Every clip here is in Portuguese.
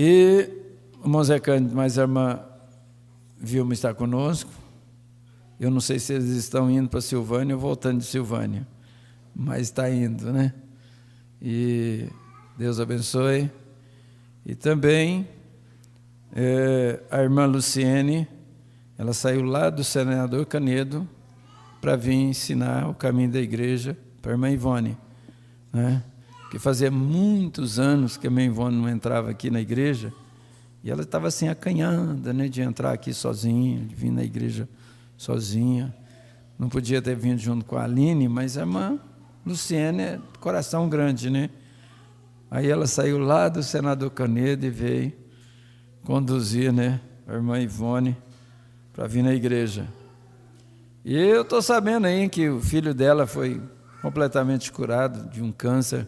E o irmão Zé Cândido, mais a irmã Vilma está conosco. Eu não sei se eles estão indo para Silvânia ou voltando de Silvânia, mas está indo, né? E Deus abençoe. E também a irmã Luciene, ela saiu lá do Senador Canedo para vir ensinar o caminho da igreja para a irmã Ivone, né? Porque fazia muitos anos que a irmã Ivone não entrava aqui na igreja, e ela estava assim acanhada, né, de entrar aqui sozinha, de vir na igreja sozinha. Não podia ter vindo junto com a Aline, mas a irmã Luciene é coração grande, né? Aí ela saiu lá do Senador Canedo e veio conduzir, né, a irmã Ivone para vir na igreja. E eu estou sabendo aí que o filho dela foi completamente curado de um câncer,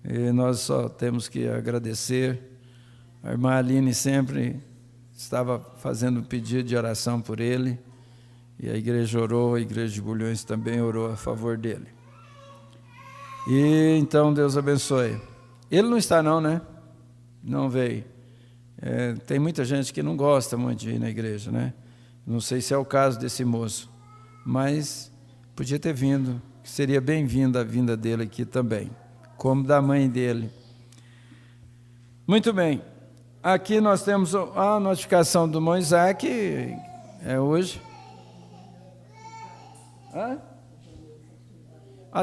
e nós só temos que agradecer. A irmã Aline sempre estava fazendo um pedido de oração por ele, e a igreja orou, a igreja de Bulhões também orou a favor dele. E então Deus abençoe. Ele não está não, né? Não veio. Tem muita gente que não gosta muito de ir na igreja, né? Não sei se é o caso desse moço, mas podia ter vindo, seria bem-vinda a vinda dele aqui também, como da mãe dele. Muito bem, aqui nós temos a notificação do irmão Isaac, é hoje.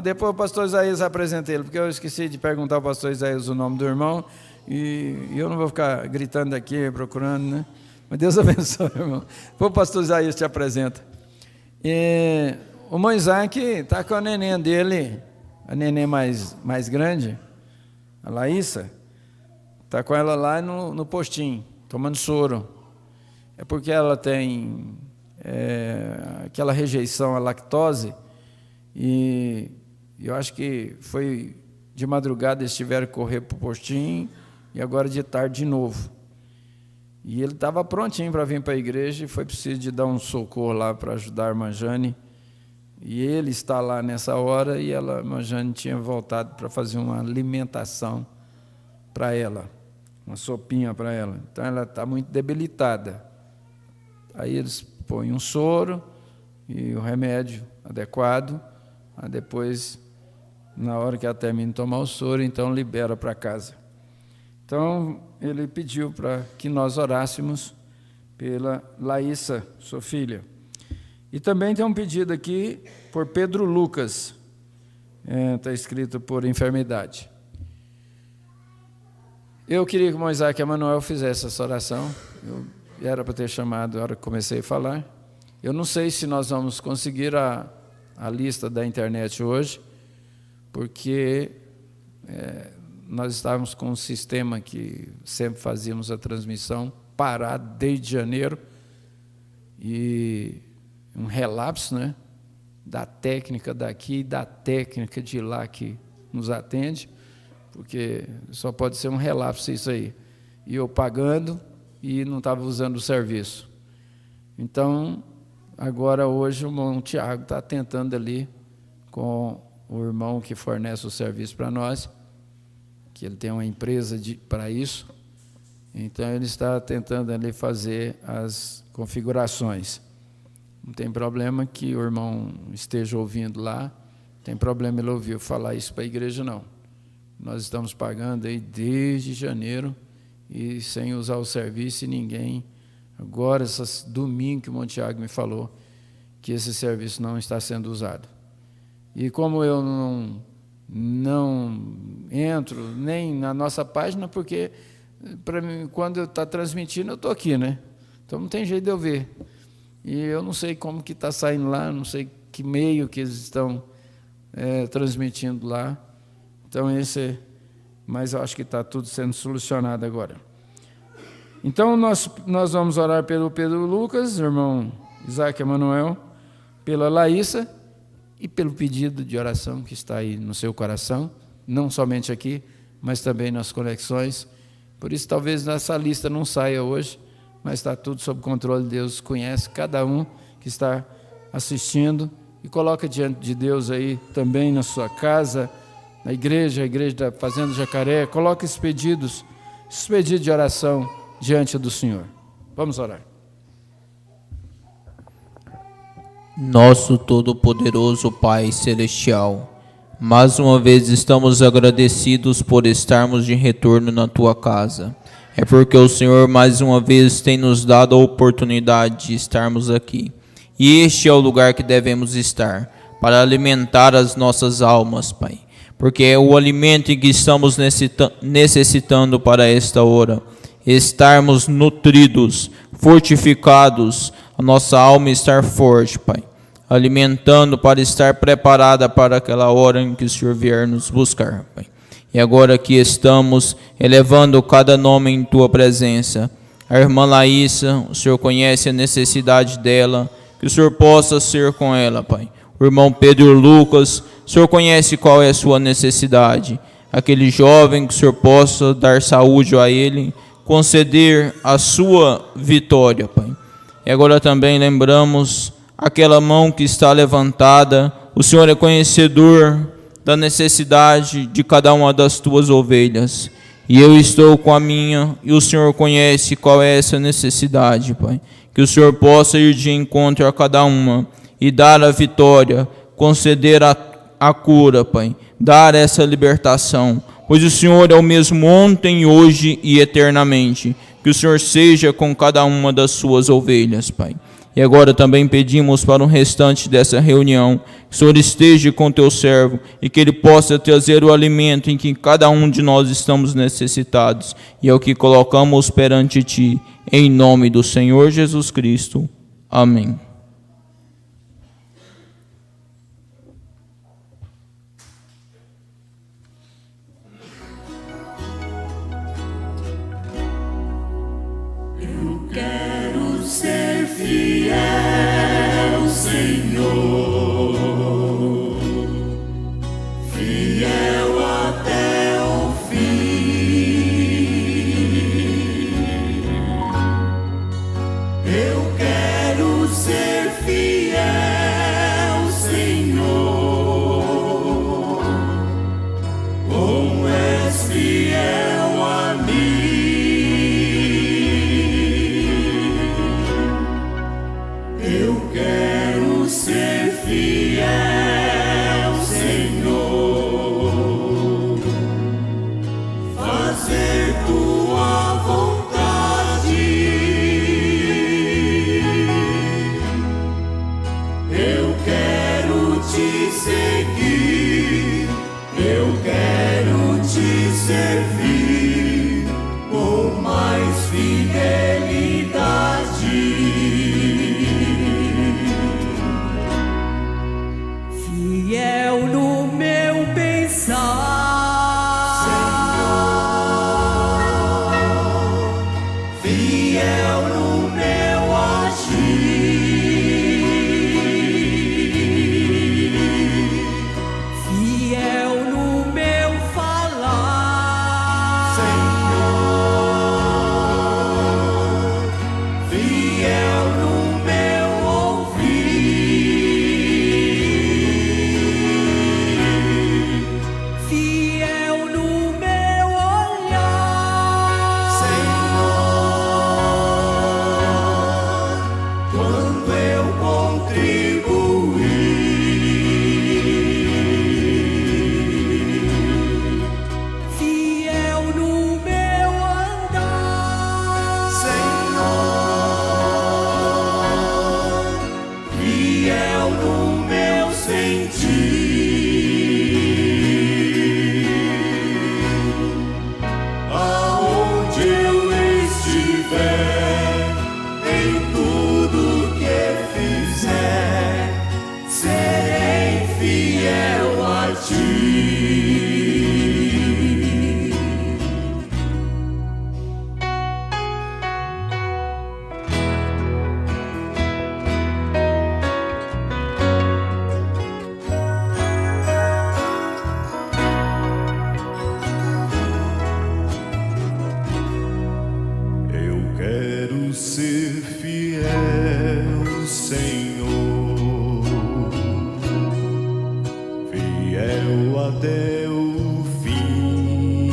Depois o pastor Isaías apresenta ele, porque eu esqueci de perguntar ao pastor Isaías o nome do irmão, e eu não vou ficar gritando aqui, procurando, né? Mas Deus abençoe, irmão. Depois o pastor Isaías te apresenta. E o irmão Isaac está com a neném dele, a neném mais grande, a Laísa, está com ela lá no postinho, tomando soro. É porque ela tem aquela rejeição à lactose, e eu acho que foi de madrugada, eles tiveram que correr para o postinho, e agora de tarde de novo. E ele estava prontinho para vir para a igreja, e foi preciso de dar um socorro lá para ajudar a irmã Jane. E ele está lá nessa hora, e a irmã Jane tinha voltado para fazer uma alimentação para ela, uma sopinha para ela. Então ela está muito debilitada. Aí eles põem um soro e o remédio adequado, aí depois, na hora que ela termina de tomar o soro, então libera para casa. Então, ele pediu para que nós orássemos pela Laísa, sua filha. E também tem um pedido aqui por Pedro Lucas, está escrito por enfermidade. Eu queria que o Isaac Emanuel fizesse essa oração, eu era para ter chamado na hora que comecei a falar. Eu não sei se nós vamos conseguir a lista da internet hoje, porque nós estávamos com um sistema que sempre fazíamos a transmissão parado desde janeiro, e um relapso, né, da técnica daqui e da técnica de lá que nos atende, porque só pode ser um relapso isso aí. E eu pagando e não estava usando o serviço. Então, agora hoje o irmão Tiago está tentando ali com o irmão que fornece o serviço para nós, que ele tem uma empresa para isso, então ele está tentando ali fazer as configurações. Não tem problema que o irmão esteja ouvindo lá, não tem problema ele ouvir falar isso para a igreja, não. Nós estamos pagando aí desde janeiro e sem usar o serviço, e ninguém, agora, domingo que o Montiago me falou que esse serviço não está sendo usado. E como eu não entro nem na nossa página, porque para mim, quando eu estou transmitindo, eu estou aqui, né? Então não tem jeito de eu ver. E eu não sei como que está saindo lá, não sei que meio que eles estão transmitindo lá. Então mas eu acho que está tudo sendo solucionado agora. Então nós vamos orar pelo Pedro Lucas, irmão Isaac Emanuel, pela Laísa, e pelo pedido de oração que está aí no seu coração, não somente aqui, mas também nas conexões. Por isso, talvez nessa lista não saia hoje, mas está tudo sob controle. Deus conhece cada um que está assistindo, e coloca diante de Deus aí também na sua casa, na igreja, a igreja da Fazenda Jacaré. Coloca esses pedidos esses pedidos de oração diante do Senhor. Vamos orar. Nosso Todo-Poderoso Pai Celestial, mais uma vez estamos agradecidos por estarmos de retorno na Tua casa. É porque o Senhor mais uma vez tem nos dado a oportunidade de estarmos aqui. E este é o lugar que devemos estar, para alimentar as nossas almas, Pai. Porque é o alimento em que estamos necessitando para esta hora. Estarmos nutridos, fortificados, a nossa alma estar forte, Pai. Alimentando para estar preparada para aquela hora em que o Senhor vier nos buscar, Pai. E agora aqui estamos elevando cada nome em Tua presença. A irmã Laísa, o Senhor conhece a necessidade dela, que o Senhor possa ser com ela, Pai. O irmão Pedro Lucas, o Senhor conhece qual é a sua necessidade. Aquele jovem, que o Senhor possa dar saúde a ele, conceder a sua vitória, Pai. E agora também lembramos aquela mão que está levantada. O Senhor é conhecedor da necessidade de cada uma das Tuas ovelhas. E eu estou com a minha, e o Senhor conhece qual é essa necessidade, Pai. Que o Senhor possa ir de encontro a cada uma e dar a vitória, conceder a cura, Pai. Dar essa libertação, pois o Senhor é o mesmo ontem, hoje e eternamente. Que o Senhor seja com cada uma das Suas ovelhas, Pai. E agora também pedimos para o restante dessa reunião, que o Senhor esteja com Teu servo e que Ele possa trazer o alimento em que cada um de nós estamos necessitados. E é o que colocamos perante Ti, em nome do Senhor Jesus Cristo. Amém. Eu quero ser fiel, Senhor, fiel até o fim. Eu quero ser fiel, Senhor, como és fiel a mim. Eu quero ser fiel, Senhor, fazer Tua vontade. Eu quero Te seguir, eu quero Te servir com mais fidelidade. Fiel no meu pensar, Senhor, fiel no meu agir, fiel no meu falar, Senhor, fiel no meu ouvir, fiel no meu olhar, Senhor, quando eu contribuir, fiel no meu andar, Senhor, fiel no meu sentir. Aonde eu estiver, em tudo que fizer, serei fiel a Ti. Eu quero ser fiel, Senhor, fiel até o fim.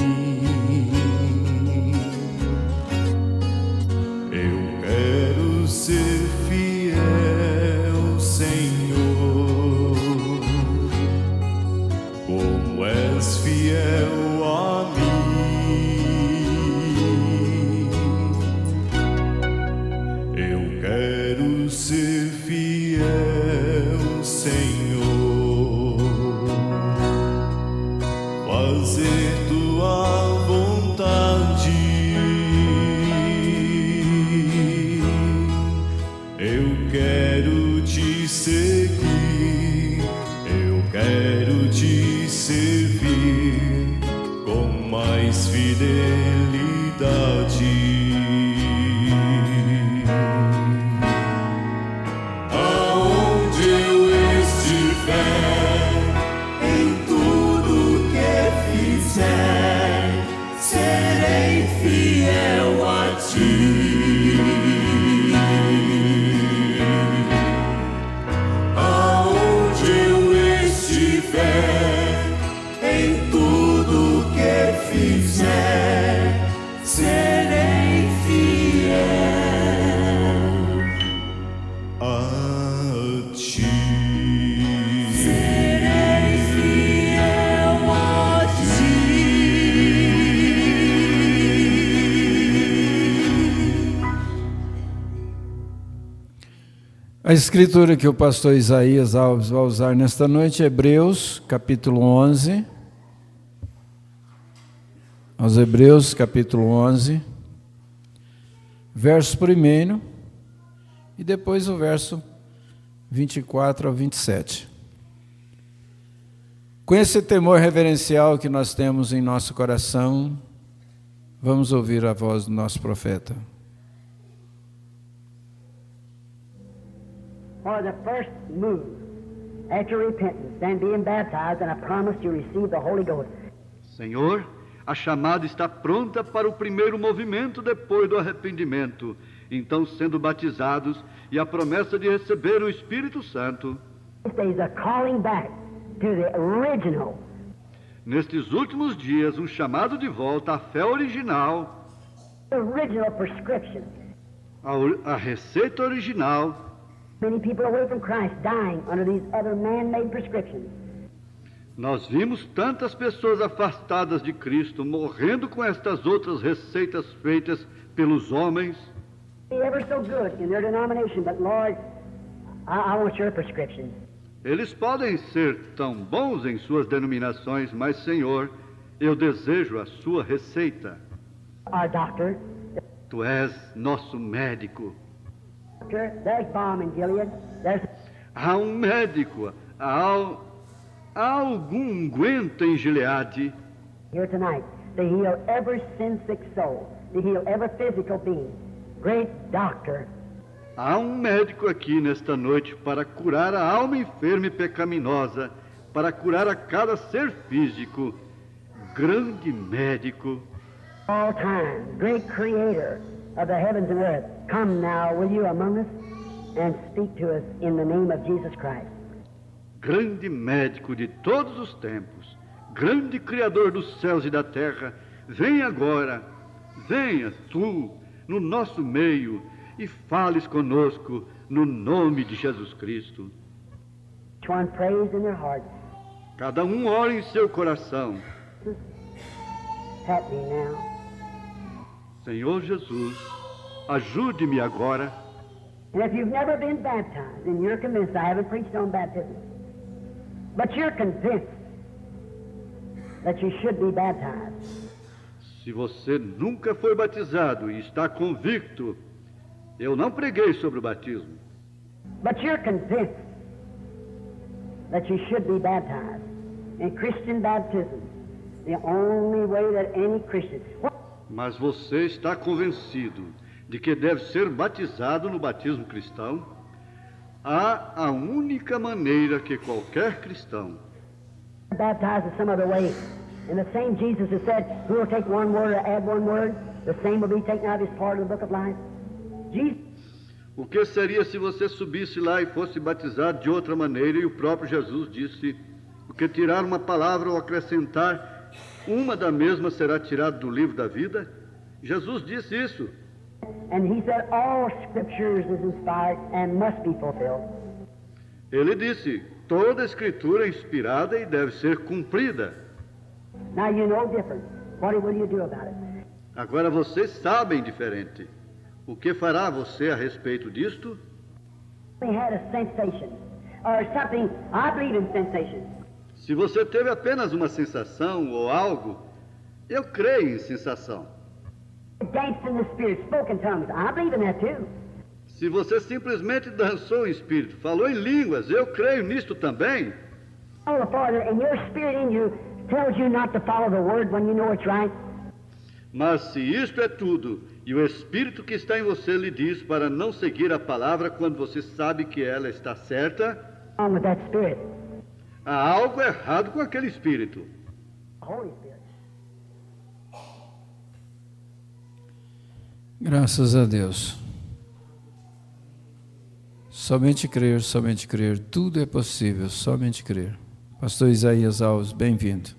A escritura que o pastor Isaías Alves vai usar nesta noite é Hebreus, capítulo 11. Aos Hebreus, capítulo 11, verso 1 e depois o verso 24 ao 27. Com esse temor reverencial que nós temos em nosso coração, vamos ouvir a voz do nosso profeta. For the first move after repentance, then being baptized, and a promise to receive the Holy Ghost. Senhor, a chamada está pronta para o primeiro movimento depois do arrependimento, então sendo batizados e a promessa de receber o Espírito Santo. These days are calling back to the original. Nestes últimos dias, um chamado de volta à fé original, Original prescription. a receita original. Many people away from Christ dying under these other man-made prescriptions. Nós vimos tantas pessoas afastadas de Cristo morrendo com estas outras receitas feitas pelos homens. Be ever so good in their denomination, but Lord, I want your prescription. Eles podem ser tão bons em suas denominações, mas, Senhor, eu desejo a sua receita. Our doctor, Tu és nosso médico. there's balm in Gilead. There's Há um médico, há algum unguento em Gileade here tonight to heal every sin-sick soul, to heal every physical being. Great doctor. Há um médico aqui nesta noite para curar a alma enferma e pecaminosa, para curar a cada ser físico. Grande médico, All time, great creator of the heavens and earth. Come now, will you among us and speak to us in the name of Jesus Christ. grande médico de todos os tempos, grande Criador dos céus e da terra, vem agora, venha tu no nosso meio e fales conosco no nome de Jesus Cristo. Each one prays in their heart. Cada um ora em seu coração. Help me now. Senhor Jesus, ajude-me agora. And if you've never been baptized, and you're convinced, I haven't preached on baptism, but you're convinced that you should be baptized, Se você nunca foi batizado e está convicto, eu não preguei sobre o batismo, but you're convinced that you should be baptized in Christian baptism, the only way that any Christian... mas você está convencido de que deve ser batizado no batismo cristão, há a única maneira que qualquer cristão, Baptized in some other way. And the same Jesus has said, who will take one word or add one word, the same will be taken out of his part of the book of life. Jesus, o que seria se você subisse lá e fosse batizado de outra maneira? E o próprio Jesus disse, o que tirar uma palavra ou acrescentar uma da mesma será tirado do livro da vida? Jesus disse isso. and he said, all scriptures is inspired and must be fulfilled. Ele disse, toda a escritura é inspirada e deve ser cumprida. Now you know different. What will you do about it? Agora vocês sabem diferente. O que fará você a respeito disto? We had a sensation or something. I believe in sensation. Se você teve apenas uma sensação ou algo, eu creio em sensação. Danced in the spirit, spoke in tongues. I believe in that too. Se você simplesmente dançou em espírito, falou em línguas, eu creio nisto também. All the farther, and your spirit in you tells you not to follow the word when you know it's right. Mas se isto é tudo, e o Espírito que está em você lhe diz para não seguir a palavra quando você sabe que ela está certa, On with that spirit, há algo errado com aquele Espírito. the Holy Spirit. Graças a Deus. Somente crer, tudo é possível, somente crer. Pastor Isaías Alves, bem-vindo.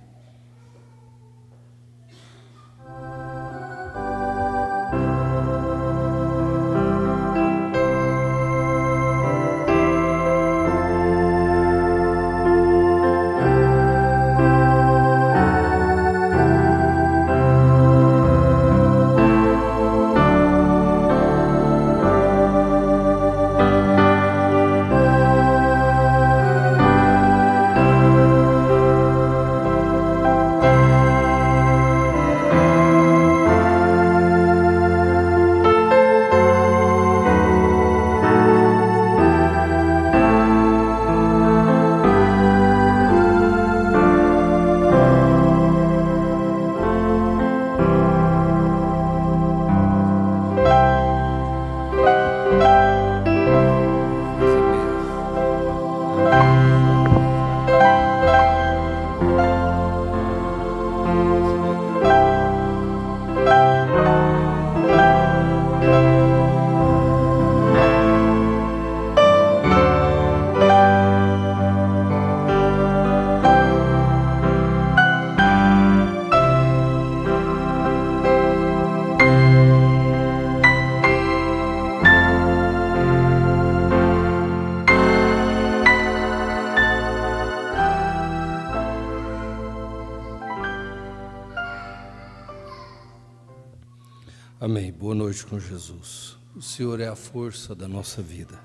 Amém. Boa noite com Jesus. O Senhor é a força da nossa vida.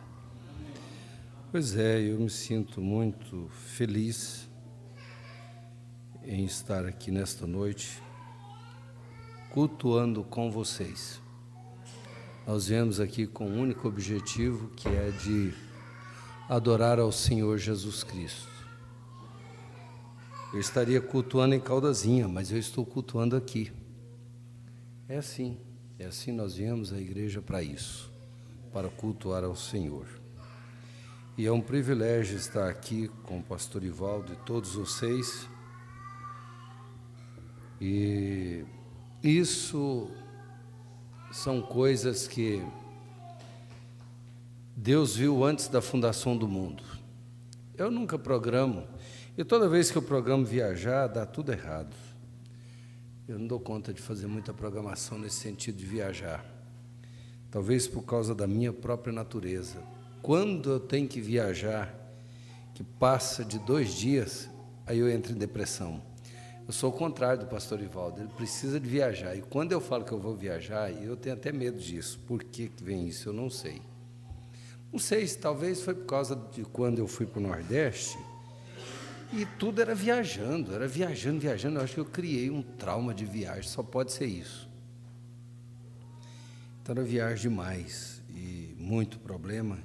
Pois é, eu me sinto muito feliz em estar aqui nesta noite, cultuando com vocês. Nós viemos aqui com um único objetivo, que é de adorar ao Senhor Jesus Cristo. Eu estaria cultuando em Caldazinha, mas eu estou cultuando aqui. É assim nós viemos à igreja para isso, para cultuar ao Senhor. E é um privilégio estar aqui com o pastor Ivaldo e todos vocês. E isso são coisas que Deus viu antes da fundação do mundo. Eu nunca programo, e toda vez que eu programo viajar, dá tudo errado. Eu não dou conta de fazer muita programação nesse sentido de viajar. Talvez por causa da minha própria natureza. Quando eu tenho que viajar, que passa de 2 dias, aí eu entro em depressão. Eu sou o contrário do pastor Ivaldo, ele precisa de viajar. E quando eu falo que eu vou viajar, eu tenho até medo disso. Por que vem isso? Eu não sei. Não sei, talvez foi por causa de quando eu fui para o Nordeste, e tudo era viajando. Eu acho que eu criei um trauma de viagem, só pode ser isso. Então era viagem demais, e muito problema.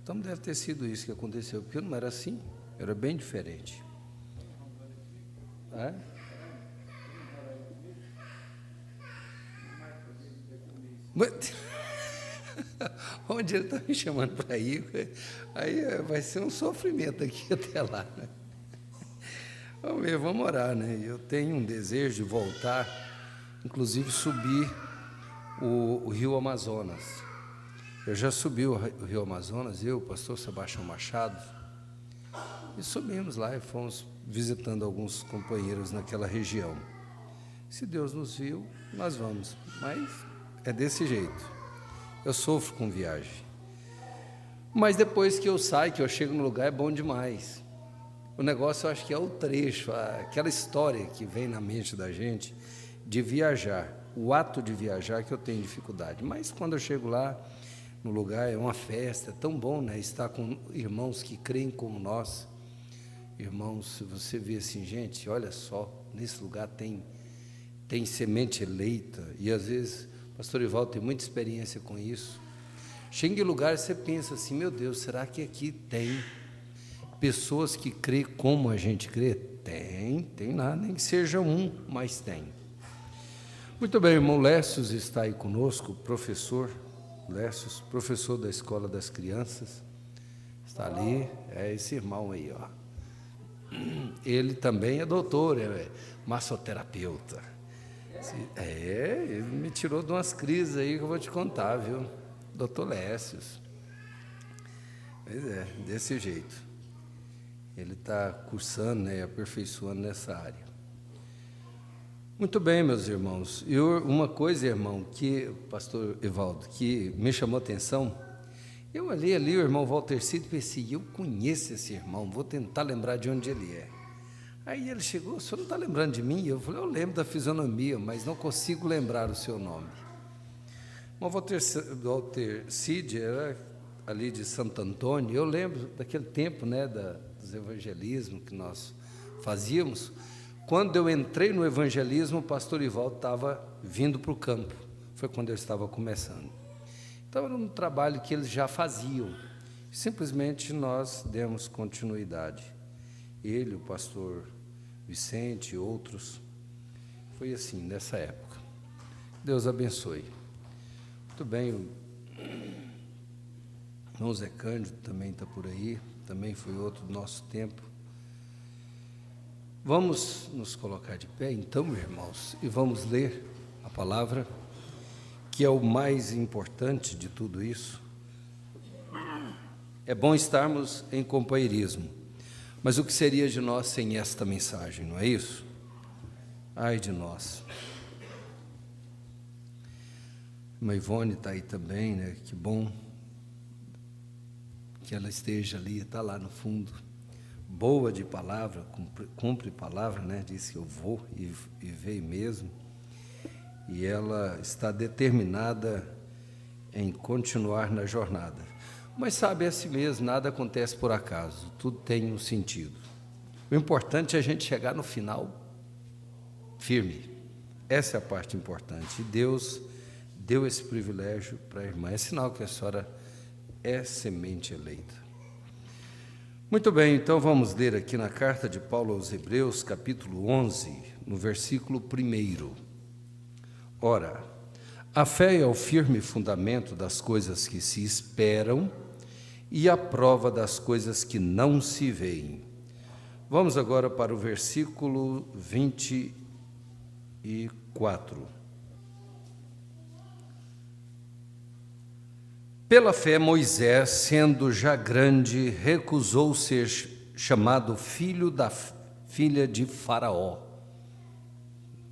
Então deve ter sido isso que aconteceu, porque não era assim, era bem diferente. É? Onde ele está me chamando para ir, aí vai ser um sofrimento aqui até lá, né? Vamos ver, vamos orar, né? Eu tenho um desejo de voltar, inclusive subir o Rio Amazonas. Eu já subi o Rio Amazonas, eu, o pastor Sebastião Machado, e subimos lá e fomos visitando alguns companheiros naquela região. Se Deus nos viu, nós vamos, mas é desse jeito. Eu sofro com viagem. Mas depois que eu saio, que eu chego no lugar, é bom demais. O negócio, eu acho que é o trecho, aquela história que vem na mente da gente de viajar, o ato de viajar que eu tenho dificuldade. Mas quando eu chego lá, no lugar, é uma festa, é tão bom, né? Estar com irmãos que creem como nós. Irmãos, se você vê assim, gente, olha só, nesse lugar tem semente eleita, e às vezes o pastor Ivaldo tem muita experiência com isso. Chega em lugares, você pensa assim, meu Deus, será que aqui tem pessoas que creem como a gente crê? Tem lá, nem que seja um, mas tem. Muito bem, irmão Lécius está aí conosco, professor Lécius, professor da Escola das Crianças, está ali, é esse irmão aí, ó. Ele também é doutor, é massoterapeuta. Ele me tirou de umas crises aí que eu vou te contar, viu? Doutor Lécius. Pois é, desse jeito. Ele está cursando, né, aperfeiçoando nessa área. Muito bem, meus irmãos. E uma coisa, irmão, que, pastor Evaldo, que me chamou a atenção, eu olhei ali o irmão Walter Cid e pensei, eu conheço esse irmão, vou tentar lembrar de onde ele é. Aí ele chegou, o senhor não está lembrando de mim? Eu falei, eu lembro da fisionomia, mas não consigo lembrar o seu nome. O Walter Cid era ali de Santo Antônio, eu lembro daquele tempo, né, dos evangelismos que nós fazíamos. Quando eu entrei no evangelismo, o pastor Ivaldo estava vindo para o campo, foi quando eu estava começando. Então era um trabalho que eles já faziam, simplesmente nós demos continuidade. Ele, o pastor Vicente e outros, foi assim, nessa época. Deus abençoe. Muito bem, o irmão Zé Cândido também está por aí, também foi outro do nosso tempo. Vamos nos colocar de pé, então, irmãos, e vamos ler a palavra, que é o mais importante de tudo isso. É bom estarmos em companheirismo, mas o que seria de nós sem esta mensagem, não é isso? Ai de nós. A Ivone está aí também, né? Que bom que ela esteja ali, está lá no fundo. Boa de palavra, cumpre palavra, né? Diz que eu vou e veio mesmo. e ela está determinada em continuar na jornada. Mas sabe, é assim mesmo, nada acontece por acaso, tudo tem um sentido. O importante é a gente chegar no final firme. Essa é a parte importante. E Deus deu esse privilégio para a irmã. É sinal que a senhora é semente eleita. Muito bem, então vamos ler aqui na carta de Paulo aos Hebreus, capítulo 11, no versículo 1. Ora, a fé é o firme fundamento das coisas que se esperam e a prova das coisas que não se veem. Vamos agora para o versículo 24. Pela fé, Moisés, sendo já grande, recusou ser chamado filho da filha de Faraó.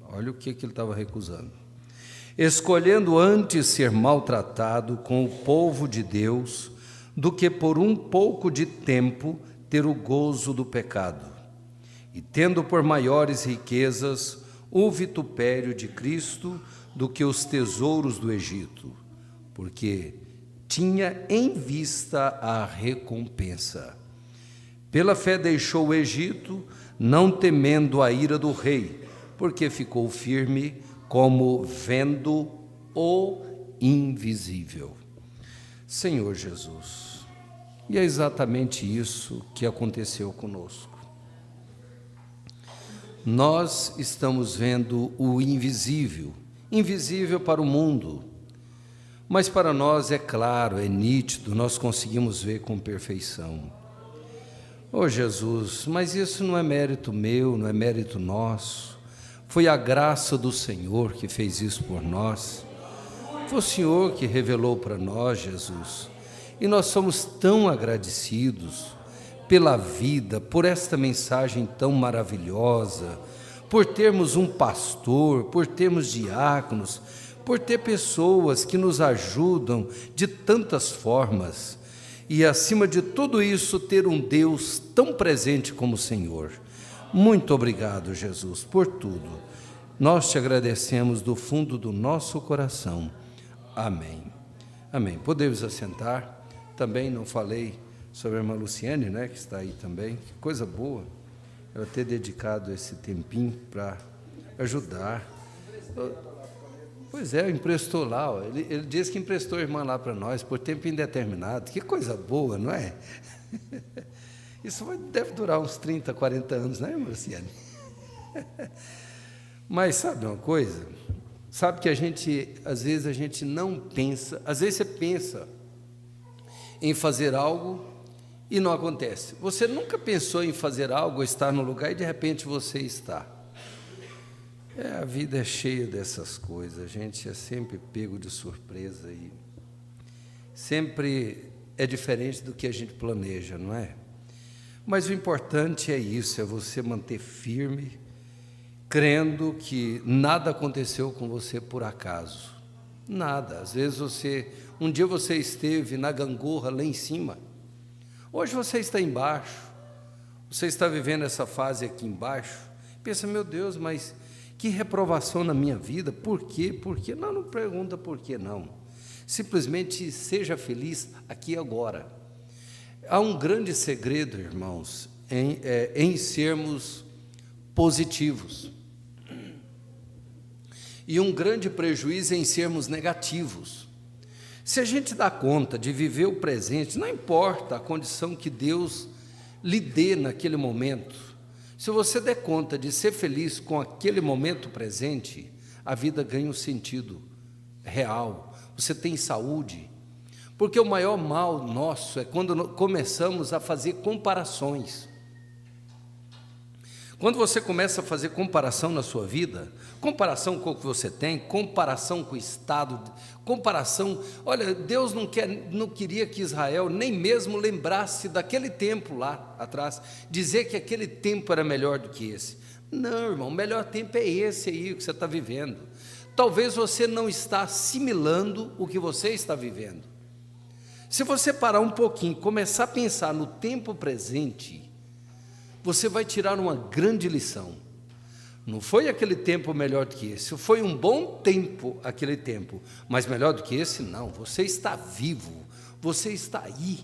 Olha o que ele estava recusando. Escolhendo antes ser maltratado com o povo de Deus, do que por um pouco de tempo ter o gozo do pecado, e tendo por maiores riquezas o vitupério de Cristo do que os tesouros do Egito, porque tinha em vista a recompensa. Pela fé deixou o Egito, não temendo a ira do rei, porque ficou firme como vendo o invisível. Senhor Jesus, e é exatamente isso que aconteceu conosco. Nós estamos vendo o invisível, invisível para o mundo, mas para nós é claro, é nítido, nós conseguimos ver com perfeição. Oh Jesus, mas isso não é mérito meu, não é mérito nosso, foi a graça do Senhor que fez isso por nós, foi o Senhor que revelou para nós, Jesus, e nós somos tão agradecidos pela vida, por esta mensagem tão maravilhosa, por termos um pastor, por termos diáconos, por ter pessoas que nos ajudam de tantas formas, e acima de tudo isso, ter um Deus tão presente como o Senhor. Muito obrigado, Jesus, por tudo. Nós te agradecemos do fundo do nosso coração. Amém. Amém. Podemos assentar. Também não falei sobre a irmã Luciane, né, que está aí também. Que coisa boa ela ter dedicado esse tempinho para ajudar. Pois é, emprestou lá. Ó. Ele disse que emprestou a irmã lá para nós por tempo indeterminado. Que coisa boa, não é? Isso deve durar uns 30, 40 anos, né, irmã Luciane? Mas sabe uma coisa? Sabe que às vezes a gente não pensa, às vezes você pensa em fazer algo e não acontece. Você nunca pensou em fazer algo, estar no lugar e de repente você está. A vida é cheia dessas coisas, a gente é sempre pego de surpresa e sempre é diferente do que a gente planeja, não é? Mas o importante é isso, é você manter firme, crendo que nada aconteceu com você por acaso. Nada. Às vezes um dia você esteve na gangorra lá em cima, hoje você está embaixo, você está vivendo essa fase aqui embaixo, pensa, meu Deus, mas que reprovação na minha vida, por quê? Por quê? Não pergunta por quê não, simplesmente seja feliz aqui e agora. Há um grande segredo, irmãos, em sermos positivos, e um grande prejuízo em sermos negativos. Se a gente dá conta de viver o presente, não importa a condição que Deus lhe dê naquele momento, se você der conta de ser feliz com aquele momento presente, a vida ganha um sentido real, você tem saúde, porque o maior mal nosso é quando começamos a fazer comparações. Quando você começa a fazer comparação na sua vida, comparação com o que você tem, comparação com o Estado, comparação... Olha, Deus não queria que Israel nem mesmo lembrasse daquele tempo lá atrás, dizer que aquele tempo era melhor do que esse. Não, irmão, o melhor tempo é esse aí, o que você está vivendo. Talvez você não está assimilando o que você está vivendo. Se você parar um pouquinho, começar a pensar no tempo presente, você vai tirar uma grande lição. Não foi aquele tempo melhor do que esse. Foi um bom tempo aquele tempo, mas melhor do que esse, não. Você está vivo, você está aí,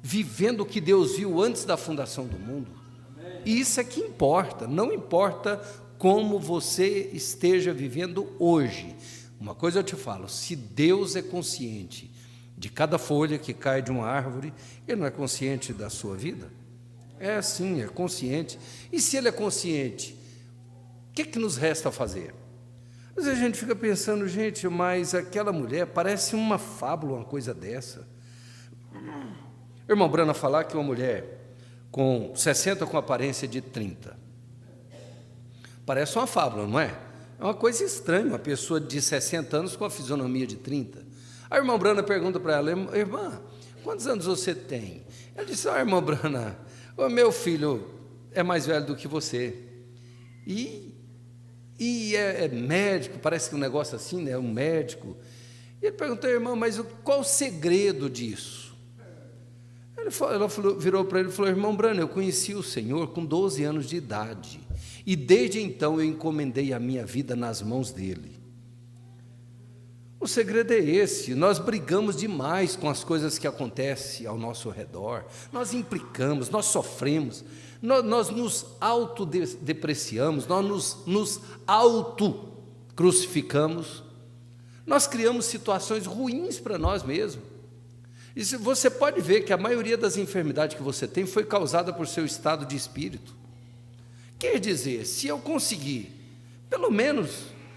vivendo o que Deus viu antes da fundação do mundo. E isso é que importa, não importa como você esteja vivendo hoje. Uma coisa eu te falo, se Deus é consciente de cada folha que cai de uma árvore, Ele não é consciente da sua vida? É sim, é consciente. E se Ele é consciente, o que nos resta fazer? Às vezes a gente fica pensando, gente, mas aquela mulher parece uma fábula, uma coisa dessa. O irmão Brana falar que uma mulher com 60 com aparência de 30, parece uma fábula, não é? É uma coisa estranha, uma pessoa de 60 anos com a fisionomia de 30. A irmã Brana pergunta para ela, irmã, quantos anos você tem? Ela disse, irmã Brana, o meu filho é mais velho do que você. E é médico, parece que um negócio assim, né? Um médico. E ele perguntou, irmã, mas qual o segredo disso? Ela virou para ele e falou, irmão Brana, eu conheci o Senhor com 12 anos de idade. E desde então eu encomendei a minha vida nas mãos dele. O segredo é esse, nós brigamos demais com as coisas que acontecem ao nosso redor, nós implicamos, nós sofremos, nós nos autodepreciamos, nós nos auto-crucificamos, nós criamos situações ruins para nós mesmos. E você pode ver que a maioria das enfermidades que você tem foi causada por seu estado de espírito. Quer dizer, se eu conseguir, pelo menos,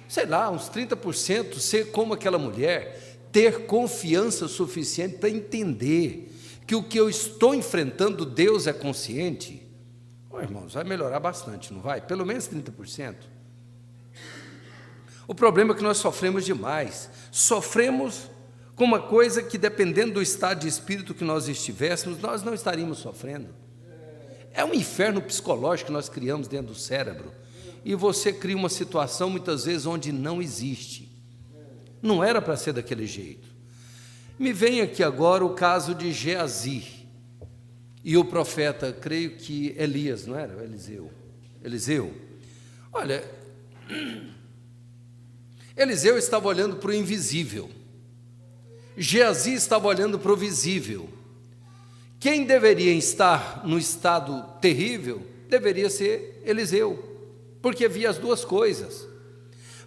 sei lá, uns 30%, ser como aquela mulher, ter confiança suficiente para entender que o que eu estou enfrentando, Deus é consciente, irmãos, vai melhorar bastante, não vai? Pelo menos 30%. O problema é que nós sofremos demais, sofremos com uma coisa que, dependendo do estado de espírito que nós estivéssemos, nós não estaríamos sofrendo. É um inferno psicológico que nós criamos dentro do cérebro. E você cria uma situação, muitas vezes, onde não existe. Não era para ser daquele jeito. Me vem aqui agora o caso de Geazi e o profeta, creio que Elias, não era? Eliseu. Olha, Eliseu estava olhando para o invisível. Geazi estava olhando para o visível. Quem deveria estar no estado terrível deveria ser Eliseu, porque via as duas coisas.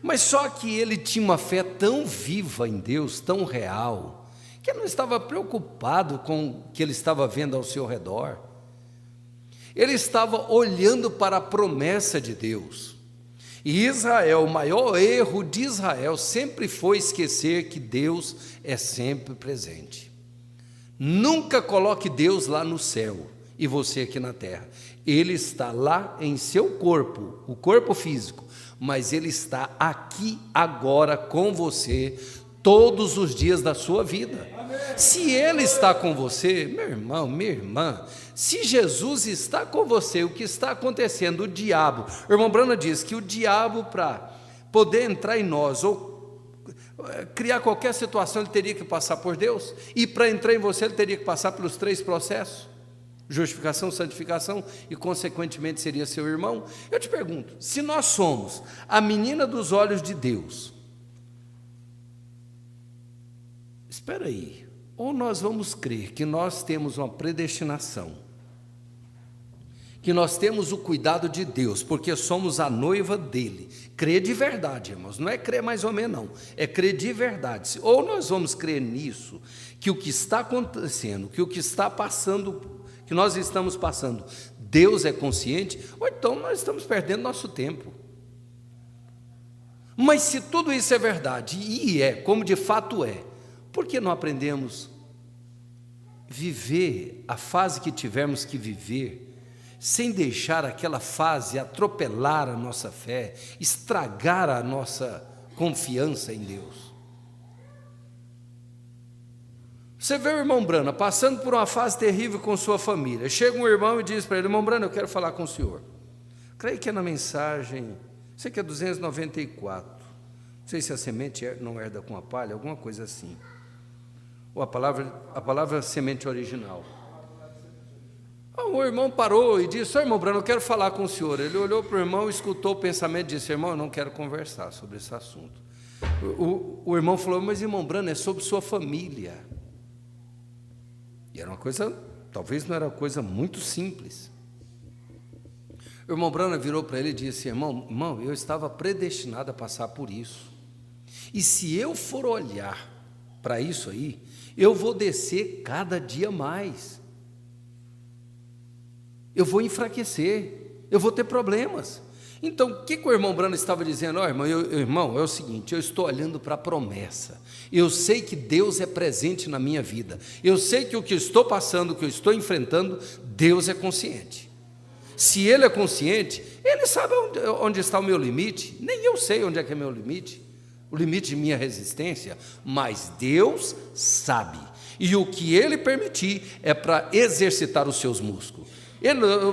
Mas só que ele tinha uma fé tão viva em Deus, tão real, que ele não estava preocupado com o que ele estava vendo ao seu redor. Ele estava olhando para a promessa de Deus. E Israel, o maior erro de Israel sempre foi esquecer que Deus é sempre presente. Nunca coloque Deus lá no céu e você aqui na terra. Ele está lá em seu corpo, o corpo físico, mas Ele está aqui agora com você todos os dias da sua vida. Se Ele está com você, meu irmão, minha irmã, se Jesus está com você, o que está acontecendo? O diabo, o irmão Brana diz que o diabo, para poder entrar em nós ou criar qualquer situação, ele teria que passar por Deus, e para entrar em você ele teria que passar pelos 3 processos: justificação, santificação e consequentemente seria seu irmão. Eu te pergunto, se nós somos a menina dos olhos de Deus, espera aí, ou nós vamos crer que nós temos uma predestinação, que nós temos o cuidado de Deus, porque somos a noiva dele. Crer de verdade, irmãos, não é crer mais ou menos não, é crer de verdade. Ou nós vamos crer nisso, que o que está acontecendo, que o que está passando, que nós estamos passando, Deus é consciente, ou então nós estamos perdendo nosso tempo. Mas se tudo isso é verdade, e é, como de fato é, por que não aprendemos viver a fase que tivermos que viver, sem deixar aquela fase atropelar a nossa fé, estragar a nossa confiança em Deus? Você vê o irmão Brana passando por uma fase terrível com sua família, chega um irmão e diz para ele: irmão Brana, eu quero falar com o senhor. Creio que é na mensagem, sei que é 294, não sei se a semente não herda com a palha, alguma coisa assim, ou a palavra semente original. O irmão parou e disse: irmão Brano, eu quero falar com o senhor. Ele olhou para o irmão, escutou o pensamento e disse: irmão, eu não quero conversar sobre esse assunto. O irmão falou: mas irmão Brano, é sobre sua família. E era uma coisa, talvez não era uma coisa muito simples. O irmão Brano virou para ele e disse: irmão, eu estava predestinado a passar por isso. E se eu for olhar para isso aí, eu vou descer cada dia mais. Eu vou enfraquecer, eu vou ter problemas. Então, o que o irmão Brano estava dizendo? Irmão, é o seguinte, eu estou olhando para a promessa. Eu sei que Deus é presente na minha vida. Eu sei que o que eu estou passando, o que eu estou enfrentando, Deus é consciente. Se Ele é consciente, Ele sabe onde está o meu limite. Nem eu sei onde é que é meu limite, o limite de minha resistência, mas Deus sabe. E o que Ele permitir é para exercitar os seus músculos.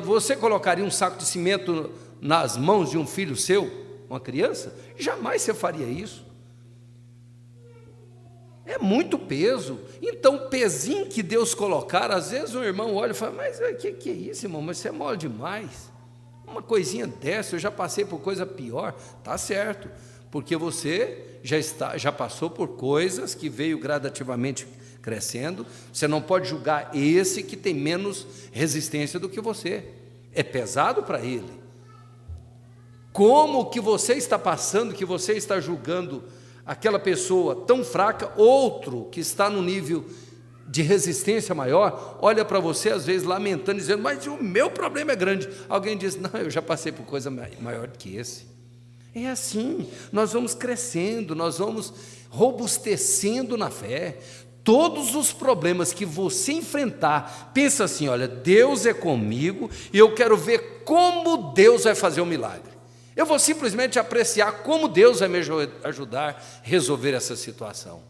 Você colocaria um saco de cimento nas mãos de um filho seu, uma criança? Jamais você faria isso. É muito peso. Então, o pezinho que Deus colocar, às vezes o irmão olha e fala: mas o que é isso, irmão? Mas você é mole demais. Uma coisinha dessa, eu já passei por coisa pior. Tá certo, porque você já passou por coisas que veio gradativamente crescendo. Você não pode julgar esse que tem menos resistência do que você. É pesado para ele. Como o que você está passando, que você está julgando aquela pessoa tão fraca, outro que está no nível de resistência maior, olha para você às vezes lamentando, dizendo: mas o meu problema é grande. Alguém diz: não, eu já passei por coisa maior do que esse. É assim, nós vamos crescendo, nós vamos robustecendo na fé. Todos os problemas que você enfrentar, pensa assim: olha, Deus é comigo e eu quero ver como Deus vai fazer o milagre. Eu vou simplesmente apreciar como Deus vai me ajudar a resolver essa situação.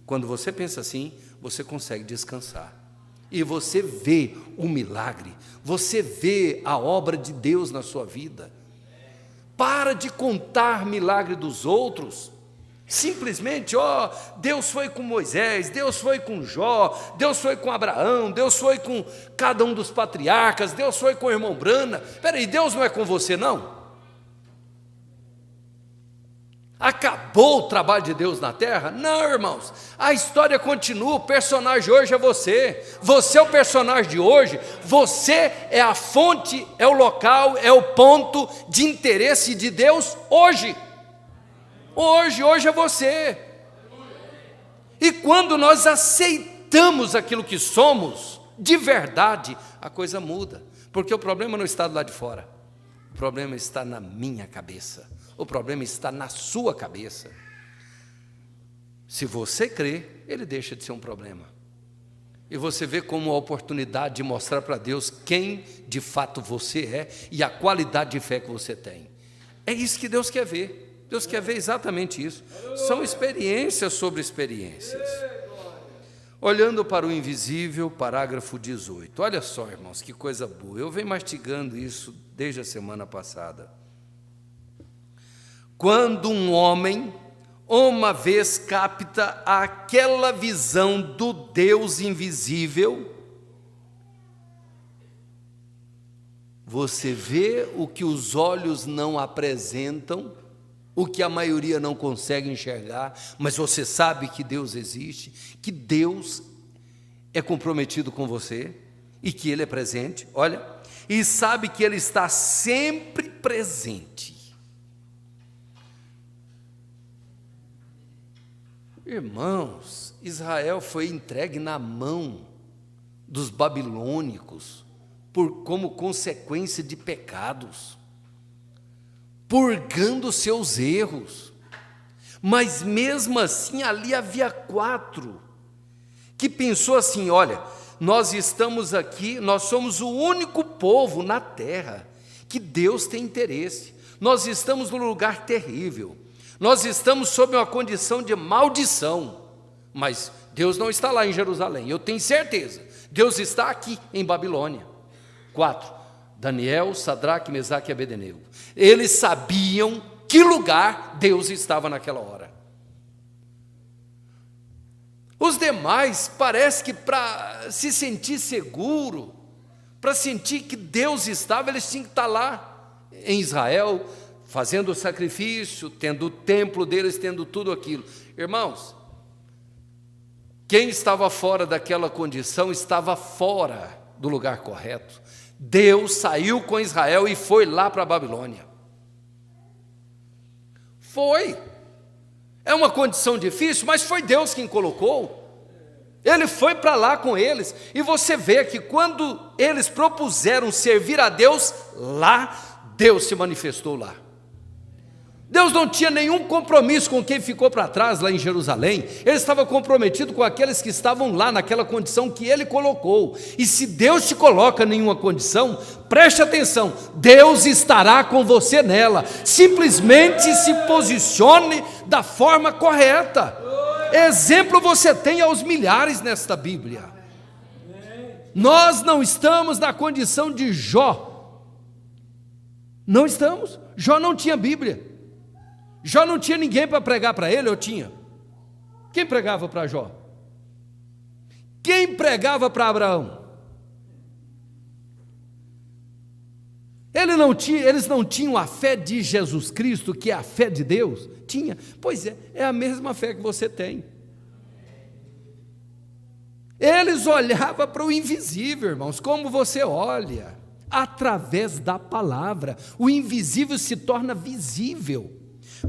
Quando você pensa assim, você consegue descansar. E você vê o milagre, você vê a obra de Deus na sua vida. Para de contar milagre dos outros. Simplesmente, Deus foi com Moisés, Deus foi com Jó, Deus foi com Abraão, Deus foi com cada um dos patriarcas, Deus foi com o irmão Brana. Espera aí, Deus não é com você, não? Acabou o trabalho de Deus na terra? Não, irmãos, a história continua, o personagem hoje é você. Você é o personagem de hoje, você é a fonte, é o local, é o ponto de interesse de Deus hoje. Hoje é você. E quando nós aceitamos aquilo que somos, de verdade, a coisa muda. Porque o problema não está do lado de fora, o problema está na minha cabeça. O problema está na sua cabeça. Se você crê, ele deixa de ser um problema. E você vê como a oportunidade de mostrar para Deus quem de fato você é e a qualidade de fé que você tem. É isso que Deus quer ver. Deus quer ver exatamente isso. São experiências sobre experiências. Olhando para o invisível, parágrafo 18. Olha só, irmãos, que coisa boa. Eu venho mastigando isso desde a semana passada. Quando um homem, uma vez capta aquela visão do Deus invisível, você vê o que os olhos não apresentam, o que a maioria não consegue enxergar, mas você sabe que Deus existe, que Deus é comprometido com você e que Ele é presente, olha, e sabe que Ele está sempre presente. Irmãos, Israel foi entregue na mão dos babilônicos como consequência de pecados, purgando seus erros. Mas mesmo assim ali havia 4 que pensou assim: olha, nós estamos aqui, nós somos o único povo na terra que Deus tem interesse. Nós estamos num lugar terrível. Nós estamos sob uma condição de maldição, mas Deus não está lá em Jerusalém, eu tenho certeza. Deus está aqui em Babilônia. 4, Daniel, Sadraque, Mesaque e Abednego. Eles sabiam que lugar Deus estava naquela hora. Os demais, parece que para se sentir seguro, Para sentir que Deus estava, eles tinham que estar lá em Israel, fazendo o sacrifício, tendo o templo deles, tendo tudo aquilo. Irmãos, quem estava fora daquela condição estava fora do lugar correto. Deus saiu com Israel e foi lá para a Babilônia. Foi. É uma condição difícil, mas foi Deus quem colocou. Ele foi para lá com eles. E você vê que quando eles propuseram servir a Deus lá, Deus se manifestou lá. Deus não tinha nenhum compromisso com quem ficou para trás lá em Jerusalém. Ele estava comprometido com aqueles que estavam lá naquela condição que Ele colocou. E se Deus te coloca em uma condição, preste atenção, Deus estará com você nela. Simplesmente se posicione da forma correta. Exemplo você tem aos milhares nesta Bíblia. Nós não estamos na condição de Jó. Não estamos. Jó não tinha Bíblia. Jó não tinha ninguém para pregar para ele, ou tinha? Quem pregava para Jó? Quem pregava para Abraão? Eles não tinham a fé de Jesus Cristo, que é a fé de Deus? Tinha. Pois é a mesma fé que você tem. Eles olhavam para o invisível, irmãos, como você olha, através da palavra. O invisível se torna visível.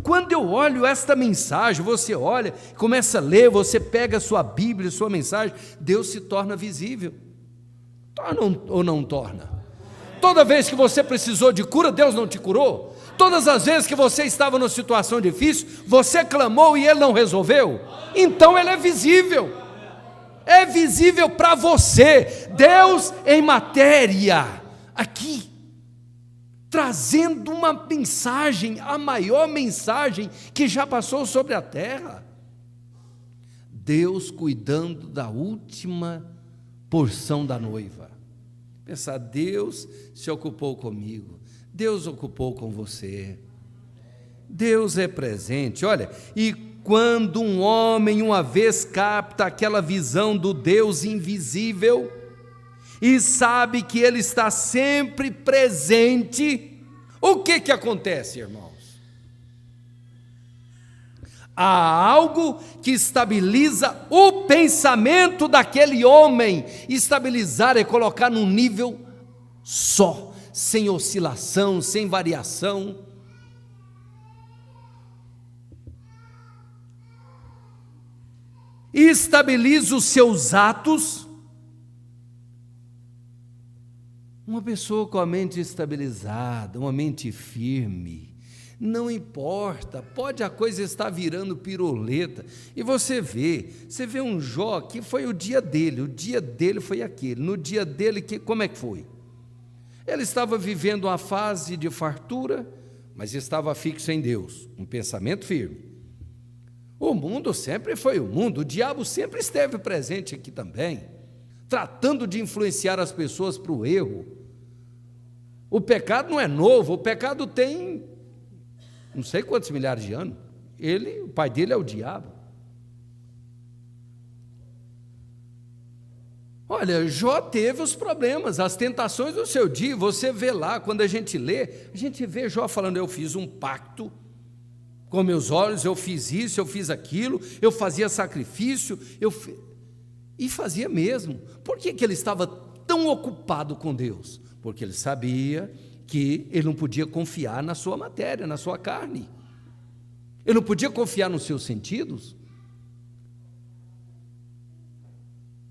Quando eu olho esta mensagem, você olha, começa a ler, você pega a sua Bíblia, a sua mensagem, Deus se torna visível. Torna ou não torna? Toda vez que você precisou de cura, Deus não te curou? Todas as vezes que você estava numa situação difícil, você clamou e Ele não resolveu? Então Ele é visível. É visível para você. Deus em matéria, aqui, trazendo uma mensagem, a maior mensagem que já passou sobre a terra. Deus cuidando da última porção da noiva. Pensar, Deus se ocupou comigo, Deus ocupou com você. Deus é presente, olha, e quando um homem uma vez capta aquela visão do Deus invisível, e sabe que Ele está sempre presente, o que acontece, irmãos? Há algo que estabiliza o pensamento daquele homem. Estabilizar é colocar num nível só, sem oscilação, sem variação. Estabiliza os seus atos. Uma pessoa com a mente estabilizada, uma mente firme, não importa, pode a coisa estar virando piruleta, e você vê um Jó que foi o dia dele foi aquele, no dia dele, como é que foi? Ele estava vivendo uma fase de fartura, mas estava fixo em Deus, um pensamento firme. O mundo sempre foi o mundo, o diabo sempre esteve presente aqui também, tratando de influenciar as pessoas para o erro. O pecado não é novo, o pecado tem não sei quantos milhares de anos. O pai dele é o diabo. Olha, Jó teve os problemas, as tentações do seu dia. Você vê lá, quando a gente lê, a gente vê Jó falando, eu fiz um pacto com meus olhos, eu fiz isso, eu fiz aquilo, eu fazia sacrifício, e fazia mesmo. Por que ele estava tão ocupado com Deus? Porque ele sabia que ele não podia confiar na sua matéria, na sua carne. Ele não podia confiar nos seus sentidos.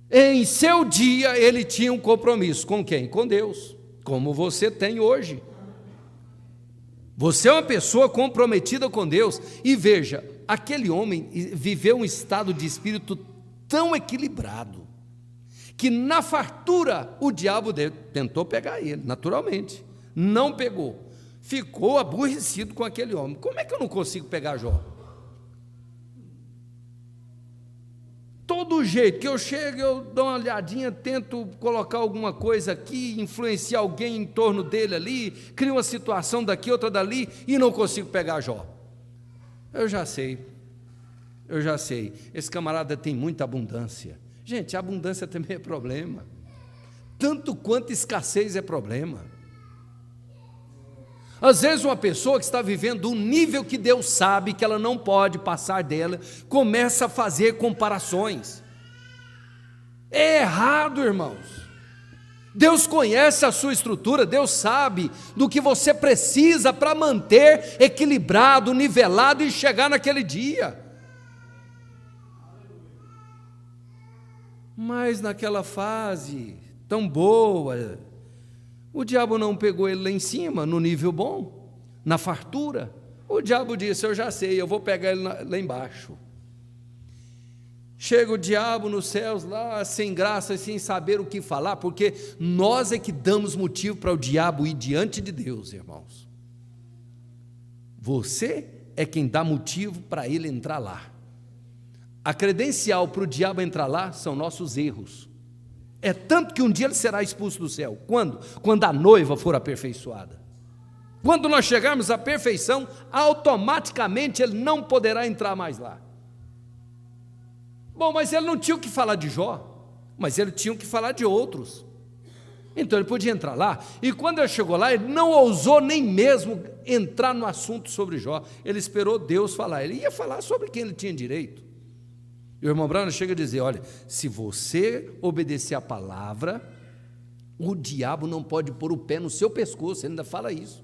Em seu dia, ele tinha um compromisso. Com quem? Com Deus. Como você tem hoje. Você é uma pessoa comprometida com Deus. E veja, aquele homem viveu um estado de espírito tão equilibrado, que na fartura o diabo tentou pegar ele, naturalmente. Não pegou. Ficou aborrecido com aquele homem. Como é que eu não consigo pegar Jó? Todo jeito que eu chego, eu dou uma olhadinha, tento colocar alguma coisa aqui, influenciar alguém em torno dele ali, crio uma situação daqui, outra dali, e não consigo pegar Jó. Eu já sei. Esse camarada tem muita abundância. Gente, a abundância também é problema. tanto quanto escassez é problema. Às vezes uma pessoa que está vivendo um nível que Deus sabe que ela não pode passar dela, começa a fazer comparações. É errado, irmãos. Deus conhece a sua estrutura, Deus sabe do que você precisa para manter equilibrado, nivelado e chegar naquele dia. Mas naquela fase tão boa, o diabo não pegou ele lá em cima, no nível bom, na fartura. O diabo disse: eu já sei, eu vou pegar ele lá embaixo. Chega o diabo nos céus lá, sem graça, sem saber o que falar, porque nós é que damos motivo para o diabo ir diante de Deus, irmãos. Você é quem dá motivo para ele entrar lá. A credencial para o diabo entrar lá são nossos erros. É tanto que um dia ele será expulso do céu. Quando? Quando a noiva for aperfeiçoada. Quando nós chegarmos à perfeição, automaticamente ele não poderá entrar mais lá. Bom, mas ele não tinha o que falar de Jó, mas ele tinha o que falar de outros. Então ele podia entrar lá, e quando ele chegou lá, ele não ousou nem mesmo entrar no assunto sobre Jó. Ele esperou Deus falar, ele ia falar sobre quem ele tinha direito. E o irmão Branham chega a dizer: olha, se você obedecer a palavra, o diabo não pode pôr o pé no seu pescoço. Ele ainda fala isso.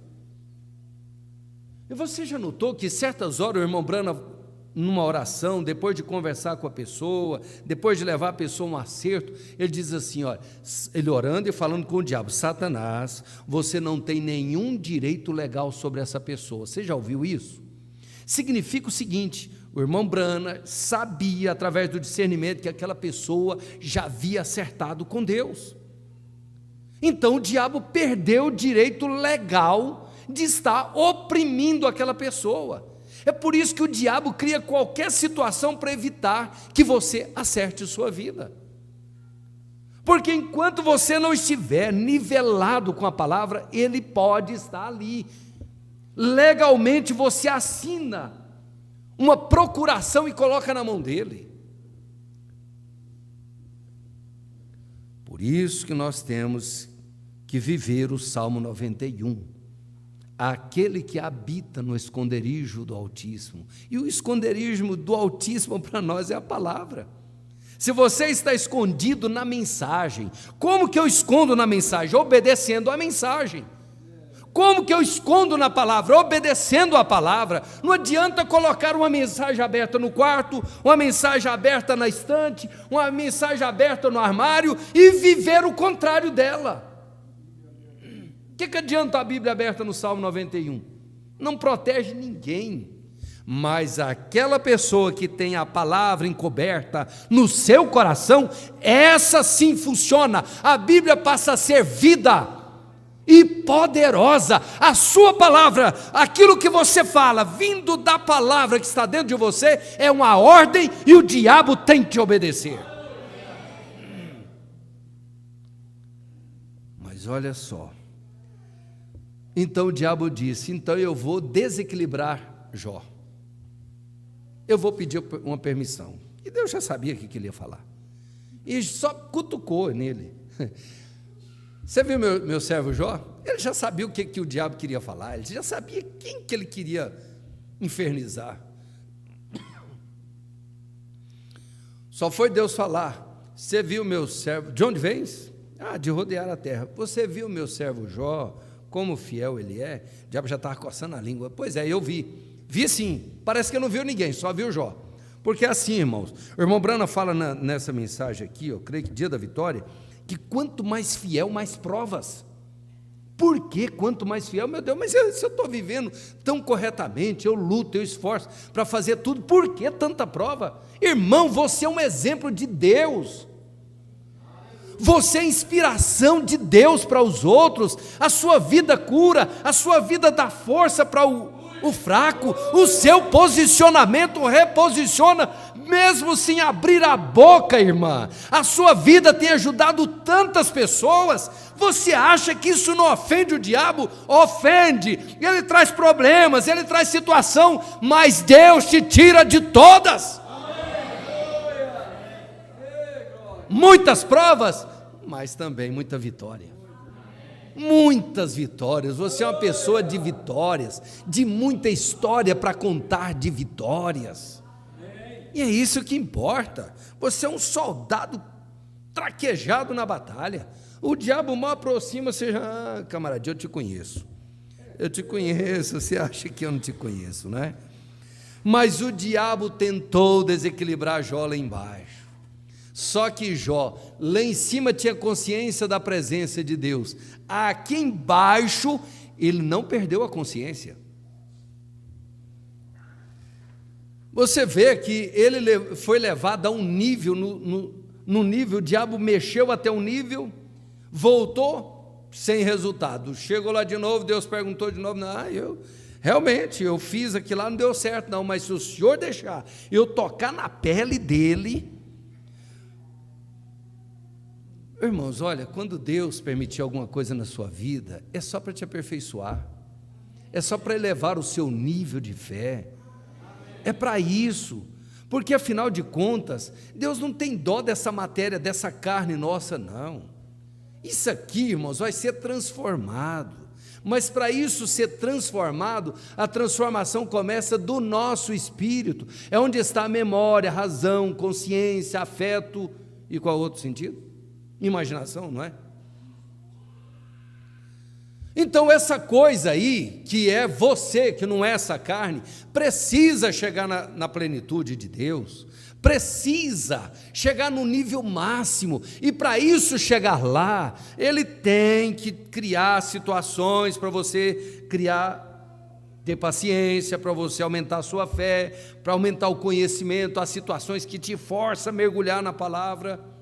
E você já notou que certas horas o irmão Branham, numa oração, depois de conversar com a pessoa, depois de levar a pessoa a um acerto, ele diz assim, olha, ele orando e falando com o diabo: Satanás, você não tem nenhum direito legal sobre essa pessoa. Você já ouviu isso? Significa o seguinte: o irmão Branham sabia, através do discernimento, que aquela pessoa já havia acertado com Deus. Então o diabo perdeu o direito legal de estar oprimindo aquela pessoa. É por isso que o diabo cria qualquer situação para evitar que você acerte sua vida. Porque enquanto você não estiver nivelado com a palavra, ele pode estar ali. Legalmente você assina uma procuração e coloca na mão dele. Por isso que nós temos que viver o Salmo 91. Aquele que habita no esconderijo do Altíssimo. E o esconderijo do Altíssimo para nós é a palavra. Se você está escondido na mensagem, como que eu escondo na mensagem? Obedecendo a mensagem. Como que eu escondo na palavra? Obedecendo a palavra. Não adianta colocar uma mensagem aberta no quarto, uma mensagem aberta na estante, uma mensagem aberta no armário e viver o contrário dela. O que adianta a Bíblia aberta no Salmo 91? Não protege ninguém, mas aquela pessoa que tem a palavra encoberta no seu coração, essa sim funciona. A Bíblia passa a ser vida e poderosa. A sua palavra, aquilo que você fala, vindo da palavra que está dentro de você, é uma ordem e o diabo tem que obedecer. Mas olha só. Então o diabo disse: então eu vou desequilibrar Jó. Eu vou pedir uma permissão. E Deus já sabia o que ele ia falar. E só cutucou nele. Você viu meu servo Jó? Ele já sabia o que o diabo queria falar. Ele já sabia quem que ele queria infernizar. Só foi Deus falar: você viu meu servo... De onde vens? Ah, de rodear a terra. Você viu meu servo Jó? Como fiel ele é? O diabo já estava coçando a língua. Pois é, eu vi. Vi sim. Parece que não viu ninguém, só viu Jó. Porque é assim, irmãos. O irmão Branham fala nessa mensagem aqui, eu creio que dia da vitória, que quanto mais fiel, mais provas. Por que quanto mais fiel? Meu Deus, mas se eu estou vivendo tão corretamente, eu luto, eu esforço para fazer tudo, por que tanta prova? Irmão, você é um exemplo de Deus. Você é inspiração de Deus para os outros. A sua vida cura, a sua vida dá força para o fraco. O seu posicionamento reposiciona, mesmo sem abrir a boca, irmã. A sua vida tem ajudado tantas pessoas. Você acha que isso não ofende o diabo? Ofende. Ele traz problemas, ele traz situação, mas Deus te tira de todas. Muitas provas, mas também muita vitória. Muitas vitórias. Você é uma pessoa de vitórias, de muita história para contar de vitórias. E é isso que importa. Você é um soldado traquejado na batalha. O diabo mal aproxima, você já, camarada, eu te conheço. Eu te conheço, você acha que eu não te conheço, né? Mas o diabo tentou desequilibrar Jó lá embaixo. Só que Jó, lá em cima, tinha consciência da presença de Deus. Aqui embaixo, ele não perdeu a consciência. Você vê que ele foi levado a um nível, no nível, o diabo mexeu até um nível, voltou sem resultado. Chegou lá de novo, Deus perguntou de novo, realmente, eu fiz aquilo lá, não deu certo não, mas se o Senhor deixar eu tocar na pele dele... Irmãos, olha, quando Deus permitir alguma coisa na sua vida, é só para te aperfeiçoar, é só para elevar o seu nível de fé, é para isso, porque afinal de contas, Deus não tem dó dessa matéria, dessa carne nossa, não. Isso aqui, irmãos, vai ser transformado, mas para isso ser transformado, a transformação começa do nosso espírito, é onde está a memória, a razão, consciência, afeto, e qual outro sentido? Imaginação, não é? Então essa coisa aí, que é você, que não é essa carne, precisa chegar na plenitude de Deus, precisa chegar no nível máximo, e para isso chegar lá, Ele tem que criar situações para você ter paciência, para você aumentar a sua fé, para aumentar o conhecimento, as situações que te forçam a mergulhar na palavra,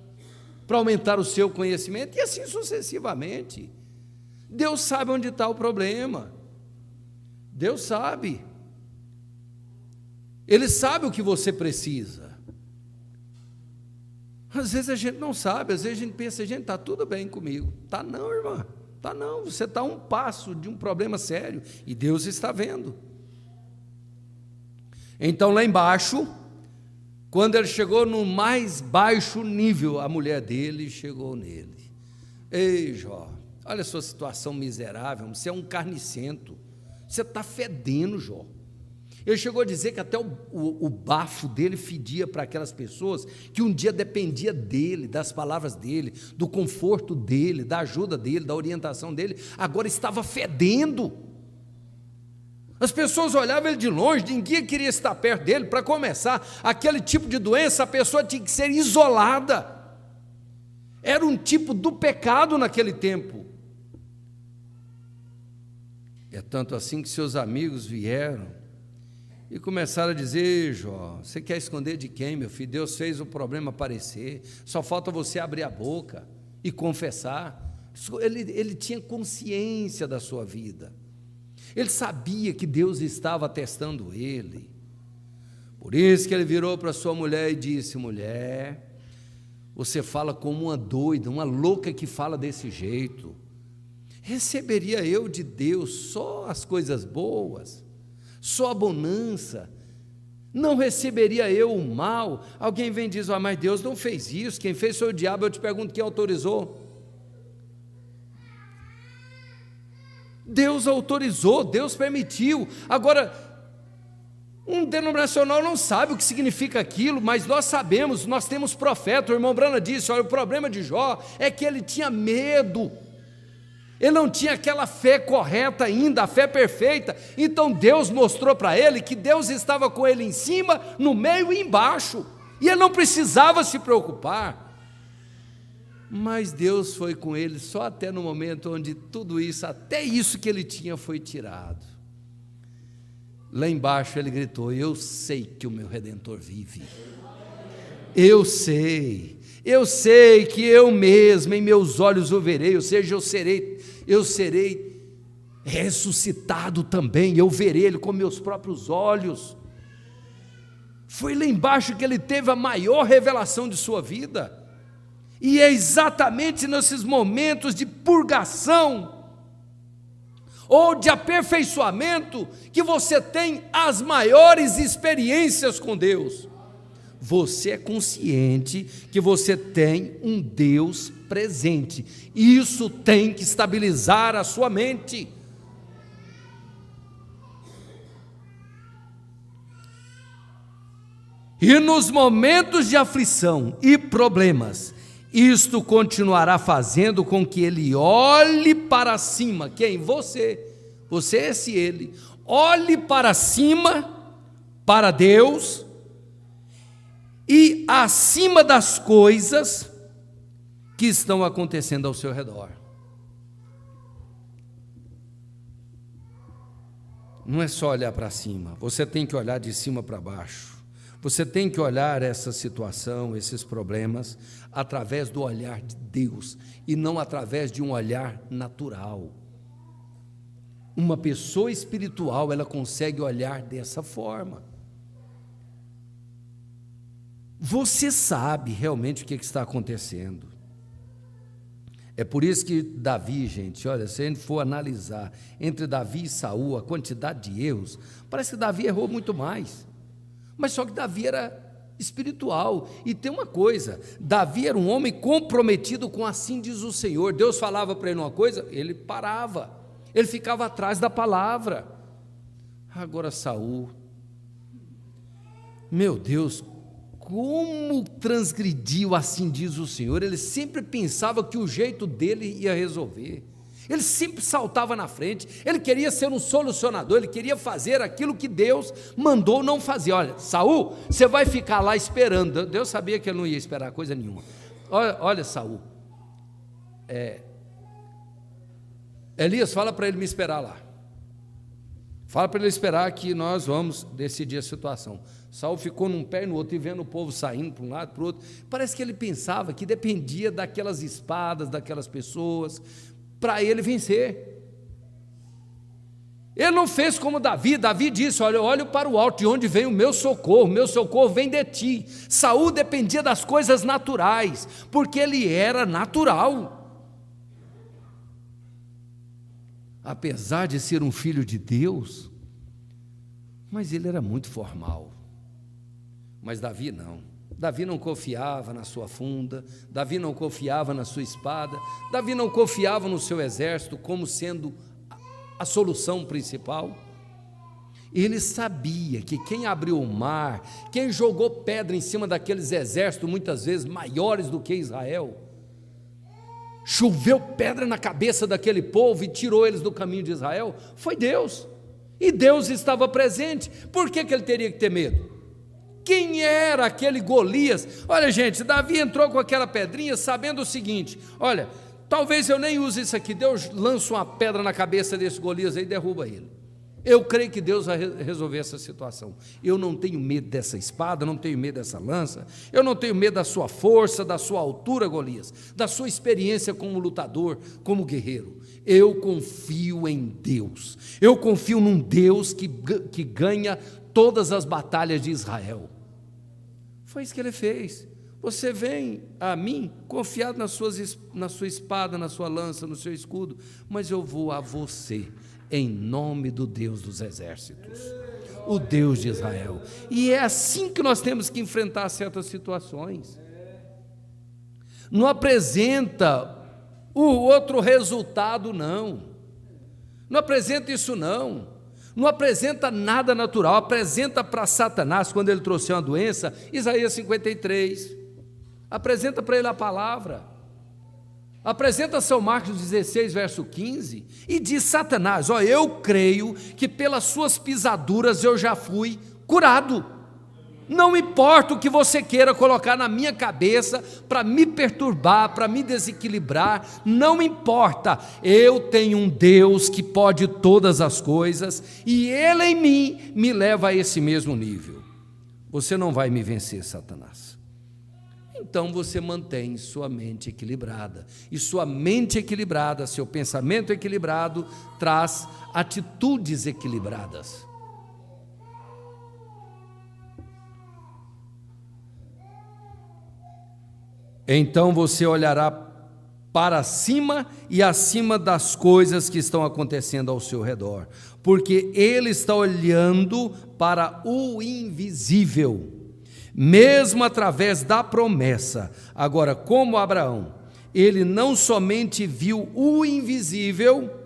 para aumentar o seu conhecimento, e assim sucessivamente. Deus sabe onde está o problema, Deus sabe, Ele sabe o que você precisa. Às vezes a gente não sabe, às vezes a gente pensa, gente, está tudo bem comigo. Está não, irmã, está não, você está a um passo de um problema sério, e Deus está vendo. Então lá embaixo, quando ele chegou no mais baixo nível, a mulher dele chegou nele. Ei, Jó, olha a sua situação miserável, você é um carnicento, você está fedendo, Jó. Ele chegou a dizer que até o bafo dele fedia para aquelas pessoas que um dia dependia dele, das palavras dele, do conforto dele, da ajuda dele, da orientação dele, agora estava fedendo. As pessoas olhavam ele de longe, ninguém queria estar perto dele. Para começar, aquele tipo de doença, a pessoa tinha que ser isolada. Era um tipo do pecado naquele tempo. É tanto assim que seus amigos vieram e começaram a dizer: Jó, você quer esconder de quem, meu filho? Deus fez o problema aparecer, só falta você abrir a boca e confessar. Ele tinha consciência da sua vida. Ele sabia que Deus estava testando ele. Por isso que ele virou para sua mulher e disse: mulher, você fala como uma doida, uma louca que fala desse jeito. Receberia eu de Deus só as coisas boas, só a bonança? Não receberia eu o mal? Alguém vem e diz: mas Deus não fez isso, quem fez foi o diabo. Eu te pergunto, quem autorizou? Deus autorizou, Deus permitiu. Agora, um denominacional não sabe o que significa aquilo, mas nós sabemos, nós temos profeta. O irmão Brana disse: olha, o problema de Jó é que ele tinha medo, ele não tinha aquela fé correta ainda, a fé perfeita. Então Deus mostrou para ele que Deus estava com ele em cima, no meio e embaixo, e ele não precisava se preocupar. Mas Deus foi com ele só até no momento onde tudo isso, até isso que ele tinha, foi tirado. Lá embaixo ele gritou: eu sei que o meu Redentor vive. Eu sei que eu mesmo em meus olhos o verei, ou seja, eu serei ressuscitado também, eu verei ele com meus próprios olhos. Foi lá embaixo que ele teve a maior revelação de sua vida. E é exatamente nesses momentos de purgação ou de aperfeiçoamento que você tem as maiores experiências com Deus. você é consciente que você tem um Deus presente. Isso tem que estabilizar a sua mente. E nos momentos de aflição e problemas, isto continuará fazendo com que ele olhe para cima. Quem? Você. Você é esse ele. Olhe para cima, para Deus, e acima das coisas que estão acontecendo ao seu redor. Não é só olhar para cima, você tem que olhar de cima para baixo. Você tem que olhar essa situação, esses problemas, através do olhar de Deus, e não através de um olhar natural. Uma pessoa espiritual, ela consegue olhar dessa forma. Você sabe realmente o que está acontecendo. É por isso que Davi, gente, olha, se a gente for analisar entre Davi e Saul, a quantidade de erros, parece que Davi errou muito mais. Mas só que Davi era espiritual. E tem uma coisa, Davi era um homem comprometido com assim diz o Senhor. Deus falava para ele uma coisa, ele parava, ele ficava atrás da palavra. Agora Saul, meu Deus, como transgrediu assim diz o Senhor. Ele sempre pensava que o jeito dele ia resolver. Ele sempre saltava na frente, ele queria ser um solucionador, ele queria fazer aquilo que Deus mandou não fazer. Olha, Saul, você vai ficar lá esperando. Deus sabia que ele não ia esperar coisa nenhuma. Olha Saul, Elias, fala para ele me esperar lá. Fala para ele esperar que nós vamos decidir a situação. Saul ficou num pé e no outro, e vendo o povo saindo para um lado, para o outro. Parece que ele pensava que dependia daquelas espadas, daquelas pessoas, para ele vencer. Ele não fez como Davi. Davi disse: olha, eu olho para o alto, de onde vem o meu socorro vem de ti. Saul dependia das coisas naturais, porque ele era natural. Apesar de ser um filho de Deus, mas ele era muito formal. Mas Davi não. Davi não confiava na sua funda, Davi não confiava na sua espada, Davi não confiava no seu exército como sendo a solução principal. Ele sabia que quem abriu o mar, quem jogou pedra em cima daqueles exércitos, muitas vezes maiores do que Israel, choveu pedra na cabeça daquele povo e tirou eles do caminho de Israel, foi Deus. E Deus estava presente. Por que ele teria que ter medo? Quem era aquele Golias? Olha, gente, Davi entrou com aquela pedrinha sabendo o seguinte: olha, talvez eu nem use isso aqui. Deus lança uma pedra na cabeça desse Golias aí e derruba ele. Eu creio que Deus vai resolver essa situação. Eu não tenho medo dessa espada, não tenho medo dessa lança, eu não tenho medo da sua força, da sua altura, Golias, da sua experiência como lutador, como guerreiro. Eu confio em Deus. Eu confio num Deus que ganha todas as batalhas de Israel. Foi isso que ele fez. Você vem a mim confiado na sua espada, na sua lança, no seu escudo, mas eu vou a você em nome do Deus dos exércitos, o Deus de Israel. E é assim que nós temos que enfrentar certas situações. Não apresenta o outro resultado, não. Não apresenta isso, não. Não apresenta nada natural, apresenta para Satanás, quando ele trouxe uma doença, Isaías 53, apresenta para ele a palavra, apresenta São Marcos 16, verso 15, e diz: Satanás, ó, eu creio que pelas suas pisaduras eu já fui curado. Não importa o que você queira colocar na minha cabeça para me perturbar, para me desequilibrar, não importa, eu tenho um Deus que pode todas as coisas, e Ele em mim me leva a esse mesmo nível. Você não vai me vencer, Satanás. Então você mantém sua mente equilibrada, e sua mente equilibrada, seu pensamento equilibrado, traz atitudes equilibradas. Então você olhará para cima e acima das coisas que estão acontecendo ao seu redor, porque Ele está olhando para o invisível, mesmo através da promessa. Agora, como Abraão, ele não somente viu o invisível,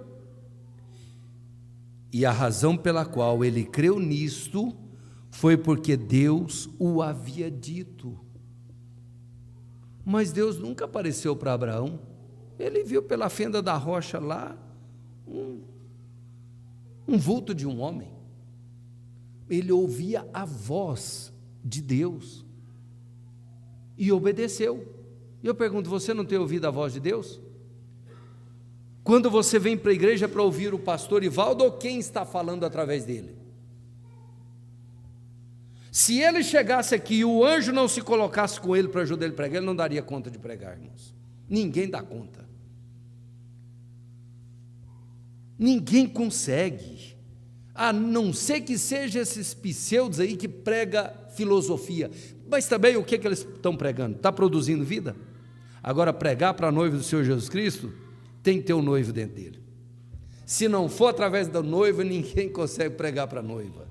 e a razão pela qual ele creu nisto foi porque Deus o havia dito. Mas Deus nunca apareceu para Abraão. Ele viu pela fenda da rocha lá um vulto de um homem. Ele ouvia a voz de Deus e obedeceu. E eu pergunto, você não tem ouvido a voz de Deus? Quando você vem para a igreja para ouvir o pastor Ivaldo, ou quem está falando através dele? Se ele chegasse aqui e o anjo não se colocasse com ele para ajudar ele a pregar, ele não daria conta de pregar, irmãos. Ninguém dá conta. Ninguém consegue, a não ser que seja esses pseudos aí que prega filosofia. Mas também o que eles estão pregando? Está produzindo vida? Agora, pregar para a noiva do Senhor Jesus Cristo, tem que ter um noivo dentro dele. Se não for através da noiva, ninguém consegue pregar para a noiva.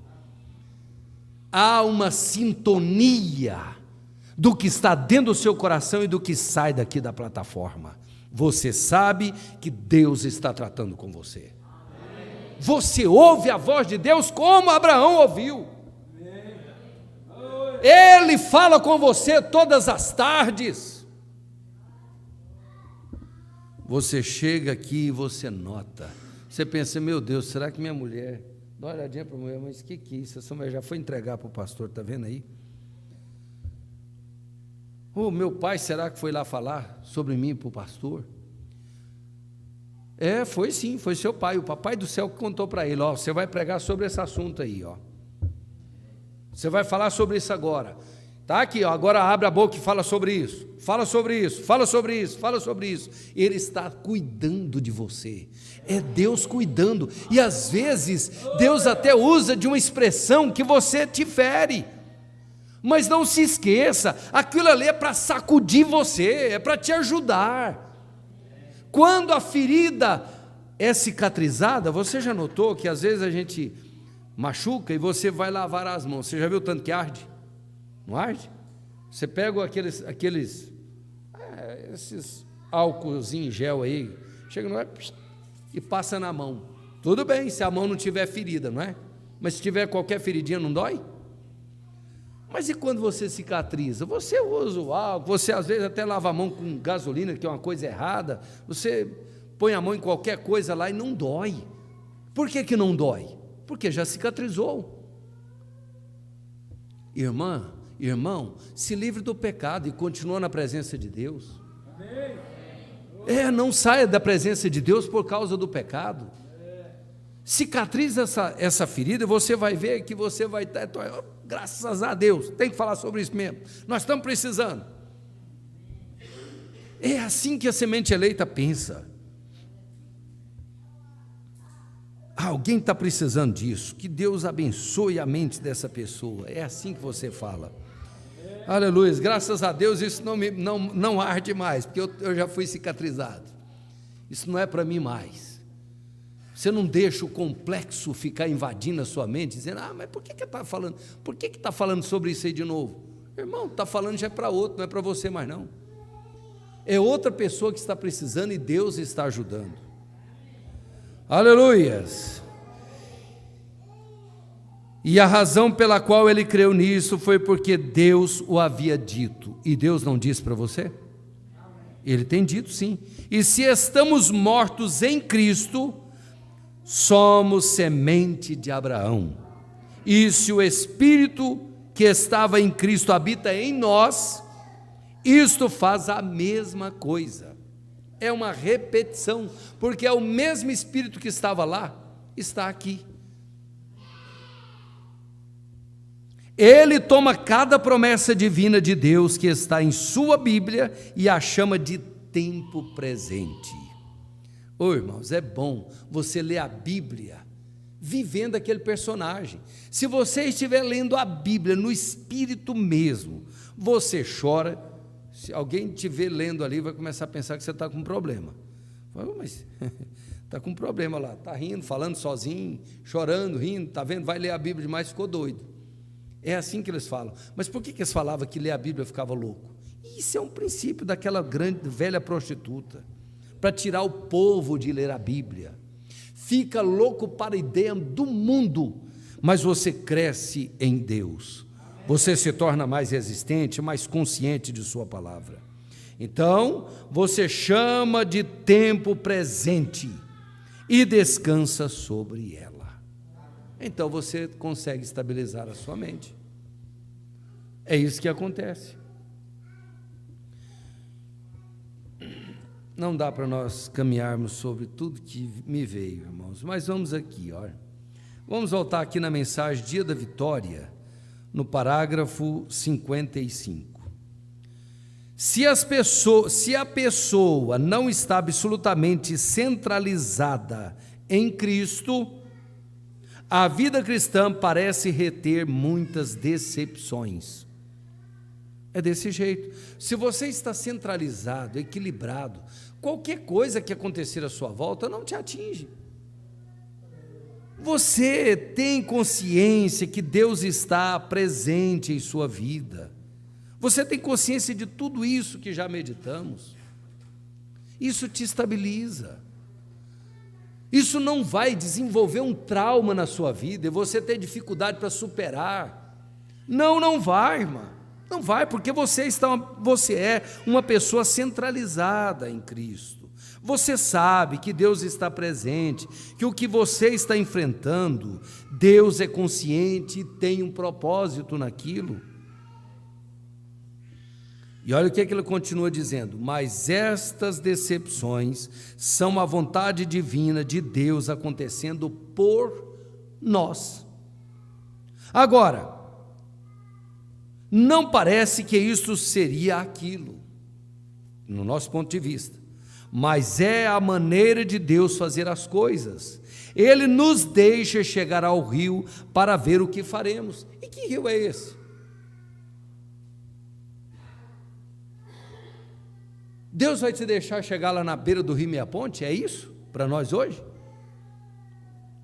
Há uma sintonia do que está dentro do seu coração e do que sai daqui da plataforma. Você sabe que Deus está tratando com você. Você ouve a voz de Deus como Abraão ouviu. Ele fala com você todas as tardes. Você chega aqui e você nota. Você pensa, meu Deus, será que minha mulher... Dá uma olhadinha para a mulher, mas o que é isso? Essa mulher já foi entregar para o pastor, está vendo aí? Meu pai, será que foi lá falar sobre mim para o pastor? Foi sim, foi seu pai, o papai do céu que contou para ele, você vai pregar sobre esse assunto aí, Você vai falar sobre isso agora. Está aqui, agora abre a boca e fala sobre isso, fala sobre isso, fala sobre isso, fala sobre isso. Ele está cuidando de você, é Deus cuidando, e às vezes Deus até usa de uma expressão que você te fere, mas não se esqueça, aquilo ali é para sacudir você, é para te ajudar. Quando a ferida é cicatrizada, você já notou que às vezes a gente machuca e você vai lavar as mãos, você já viu o tanto que arde? Não arde? Você pega esses álcools em gel aí, chega no e passa na mão. Tudo bem, se a mão não tiver ferida, não é? Mas se tiver qualquer feridinha, não dói? Mas e quando você cicatriza? Você usa o álcool, você às vezes até lava a mão com gasolina, que é uma coisa errada, você põe a mão em qualquer coisa lá e não dói. Por que que não dói? Porque já cicatrizou. Irmão, se livre do pecado e continua na presença de Deus. Não saia da presença de Deus por causa do pecado. Cicatriza essa ferida e você vai ver que você vai estar, graças a Deus, tem que falar sobre isso mesmo, nós estamos precisando. É assim que a semente eleita pensa. Alguém está precisando disso, que Deus abençoe a mente dessa pessoa, é assim que você fala. Aleluia, graças a Deus isso não arde mais, porque eu já fui cicatrizado, isso não é para mim mais. Você não deixa o complexo ficar invadindo a sua mente, dizendo, mas por que está falando? Por que está falando sobre isso aí de novo? Irmão, está falando já é para outro, não é para você mais não. É outra pessoa que está precisando e Deus está ajudando. Aleluias! E a razão pela qual ele creu nisso foi porque Deus o havia dito. E Deus não disse para você? Ele tem dito sim. E se estamos mortos em Cristo, somos semente de Abraão. E se o Espírito que estava em Cristo habita em nós, isto faz a mesma coisa. É uma repetição, porque é o mesmo Espírito que estava lá, está aqui. Ele toma cada promessa divina de Deus que está em sua Bíblia e a chama de tempo presente. Irmãos, é bom você ler a Bíblia vivendo aquele personagem. Se você estiver lendo a Bíblia no Espírito mesmo, você chora. Se alguém te ver lendo ali, vai começar a pensar que você está com um problema. Mas está com um problema lá, está rindo, falando sozinho, chorando, rindo, está vendo? Vai ler a Bíblia demais, ficou doido. É assim que eles falam. Mas por que eles falavam que ler a Bíblia ficava louco? Isso é um princípio daquela grande, velha prostituta, para tirar o povo de ler a Bíblia. Fica louco para a ideia do mundo, mas você cresce em Deus. Você se torna mais resistente, mais consciente de sua palavra. Então, você chama de tempo presente e descansa sobre ela. Então, você consegue estabilizar a sua mente. É isso que acontece. Não dá para nós caminharmos sobre tudo que me veio, irmãos, mas vamos aqui, olha. Vamos voltar aqui na mensagem Dia da Vitória, no parágrafo 55. Se a pessoa não está absolutamente centralizada em Cristo, a vida cristã parece reter muitas decepções. É desse jeito. Se você está centralizado, equilibrado, qualquer coisa que acontecer à sua volta não te atinge. Você tem consciência que Deus está presente em sua vida. Você tem consciência de tudo isso que já meditamos. Isso te estabiliza. Isso não vai desenvolver um trauma na sua vida e você ter dificuldade para superar. Não vai, irmã. Não vai, porque você é uma pessoa centralizada em Cristo. Você sabe que Deus está presente, que o que você está enfrentando, Deus é consciente e tem um propósito naquilo. E olha o que ele continua dizendo: mas estas decepções são a vontade divina de Deus acontecendo por nós. Agora, não parece que isto seria aquilo, no nosso ponto de vista, mas é a maneira de Deus fazer as coisas. Ele nos deixa chegar ao rio para ver o que faremos. E que rio é esse? Deus vai te deixar chegar lá na beira do rio Meia Ponte? É isso para nós hoje?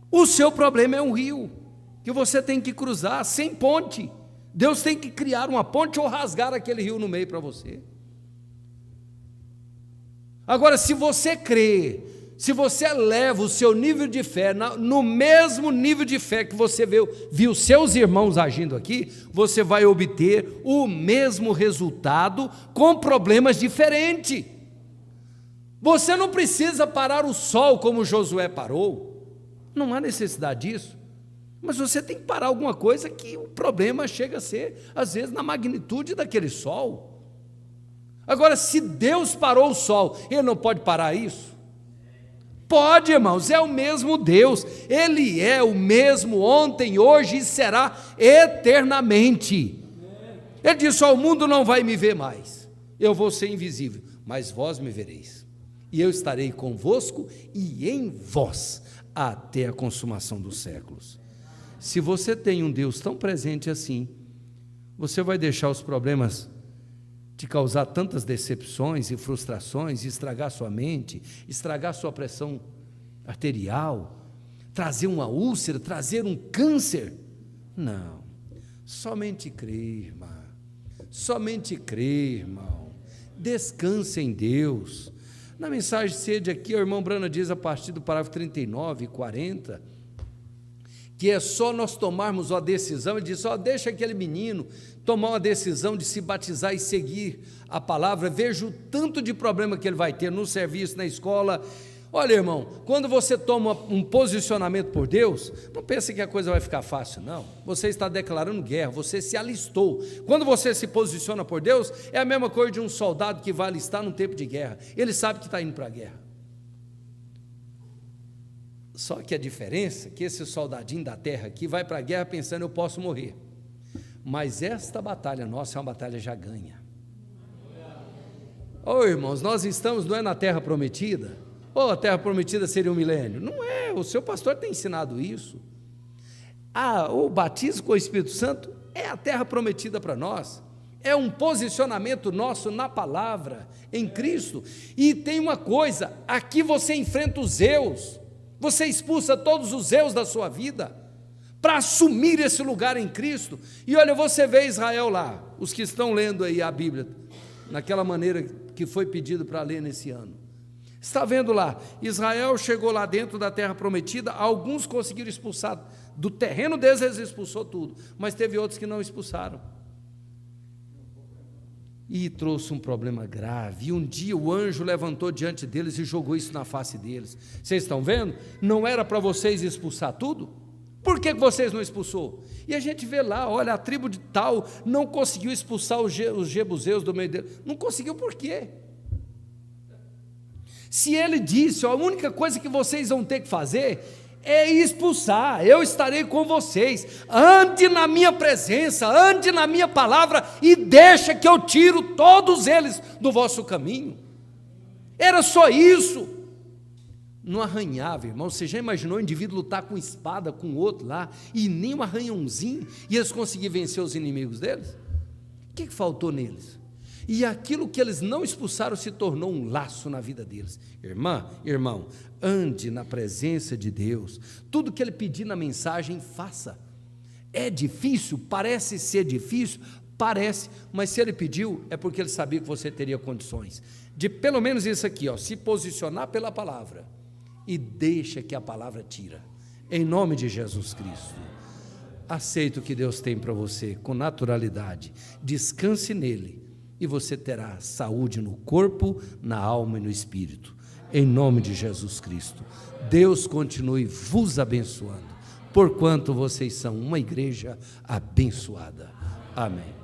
O seu problema é um rio que você tem que cruzar sem ponte. Deus tem que criar uma ponte ou rasgar aquele rio no meio para você. Agora, se você crê, se você eleva o seu nível de fé no mesmo nível de fé que você viu seus irmãos agindo aqui, você vai obter o mesmo resultado com problemas diferentes. Você não precisa parar o sol como Josué parou, não há necessidade disso. Mas você tem que parar alguma coisa que o problema chega a ser, às vezes, na magnitude daquele sol. Agora, se Deus parou o sol, Ele não pode parar isso? Pode, irmãos, é o mesmo Deus. Ele é o mesmo ontem, hoje e será eternamente. Ele disse: o mundo não vai me ver mais, eu vou ser invisível, mas vós me vereis. E eu estarei convosco e em vós até a consumação dos séculos. Se você tem um Deus tão presente assim, você vai deixar os problemas te causar tantas decepções e frustrações, estragar sua mente, estragar sua pressão arterial, trazer uma úlcera, trazer um câncer? Não, somente crer, irmã, somente crer, irmão, descanse em Deus. Na mensagem sede aqui, o irmão Brana diz a partir do parágrafo 39 e 40, que é só nós tomarmos uma decisão. Ele diz: deixa aquele menino tomar uma decisão de se batizar e seguir a palavra, veja o tanto de problema que ele vai ter no serviço, na escola. Olha, irmão, quando você toma um posicionamento por Deus, não pense que a coisa vai ficar fácil, não. Você está declarando guerra, você se alistou. Quando você se posiciona por Deus, é a mesma coisa de um soldado que vai alistar num tempo de guerra. Ele sabe que está indo para a guerra. Só que a diferença é que esse soldadinho da terra aqui vai para a guerra pensando: eu posso morrer. Mas esta batalha nossa é uma batalha já ganha. Irmãos, nós estamos, não é na terra prometida? A terra prometida seria um milênio? Não é, o seu pastor tem ensinado isso. O batismo com o Espírito Santo é a terra prometida para nós. É um posicionamento nosso na palavra, em Cristo. E tem uma coisa, aqui você enfrenta os eus. Você expulsa todos os eus da sua vida. para assumir esse lugar em Cristo. E olha, você vê Israel lá, os que estão lendo aí a Bíblia, naquela maneira que foi pedido para ler nesse ano. Está vendo lá, Israel chegou lá dentro da terra prometida, alguns conseguiram expulsar, do terreno deles eles expulsou tudo, mas teve outros que não expulsaram. E trouxe um problema grave, e um dia o anjo levantou diante deles e jogou isso na face deles. Vocês estão vendo? Não era para vocês expulsar tudo? Por que vocês não expulsou? E a gente vê lá, olha, a tribo de tal não conseguiu expulsar os jebuseus do meio dele. Não conseguiu por quê? Se ele disse, ó, a única coisa que vocês vão ter que fazer é expulsar, eu estarei com vocês, ande na minha presença, ande na minha palavra e deixa que eu tiro todos eles do vosso caminho. Era só isso. Não arranhava, irmão. Você já imaginou o indivíduo lutar com espada com o outro lá, e nem um arranhãozinho, e eles conseguiram vencer os inimigos deles? O que faltou neles? E aquilo que eles não expulsaram se tornou um laço na vida deles. Irmão, ande na presença de Deus, tudo que Ele pedir na mensagem, faça. É difícil? Parece ser difícil? Parece, mas se Ele pediu, é porque Ele sabia que você teria condições, de pelo menos isso aqui, ó, se posicionar pela palavra, e deixa que a palavra tira, em nome de Jesus Cristo. Aceita o que Deus tem para você, com naturalidade, descanse nele, e você terá saúde no corpo, na alma e no espírito, em nome de Jesus Cristo. Deus continue vos abençoando, porquanto vocês são uma igreja abençoada. Amém.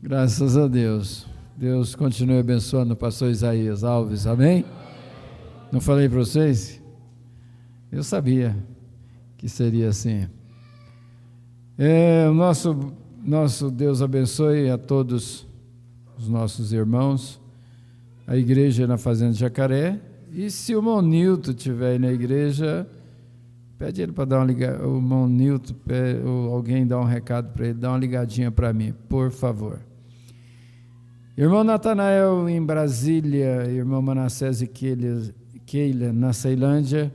Graças a Deus. Deus continue abençoando o pastor Isaías Alves, amém? Não falei para vocês? Eu sabia que seria assim. O nosso Deus abençoe a todos os nossos irmãos, a igreja na Fazenda Jacaré, e se o irmão Nilton estiver aí na igreja, pede ele para dar uma ligadinha, o irmão Nilton, ou alguém dá um recado para ele, dá uma ligadinha para mim, por favor. Irmão Natanael em Brasília, irmão Manassés e Keila na Ceilândia,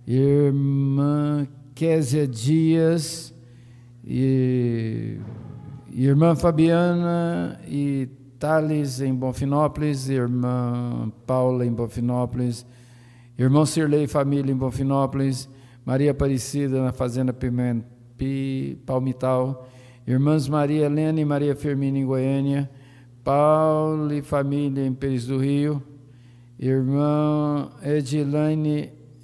irmã Késia Dias, e irmã Fabiana e Thales em Bonfinópolis, irmã Paula em Bonfinópolis, irmão Cirlei e família em Bonfinópolis, Maria Aparecida na Fazenda Palmital, irmãs Maria Helena e Maria Firmina em Goiânia, Paulo e família em Pires do Rio, irmã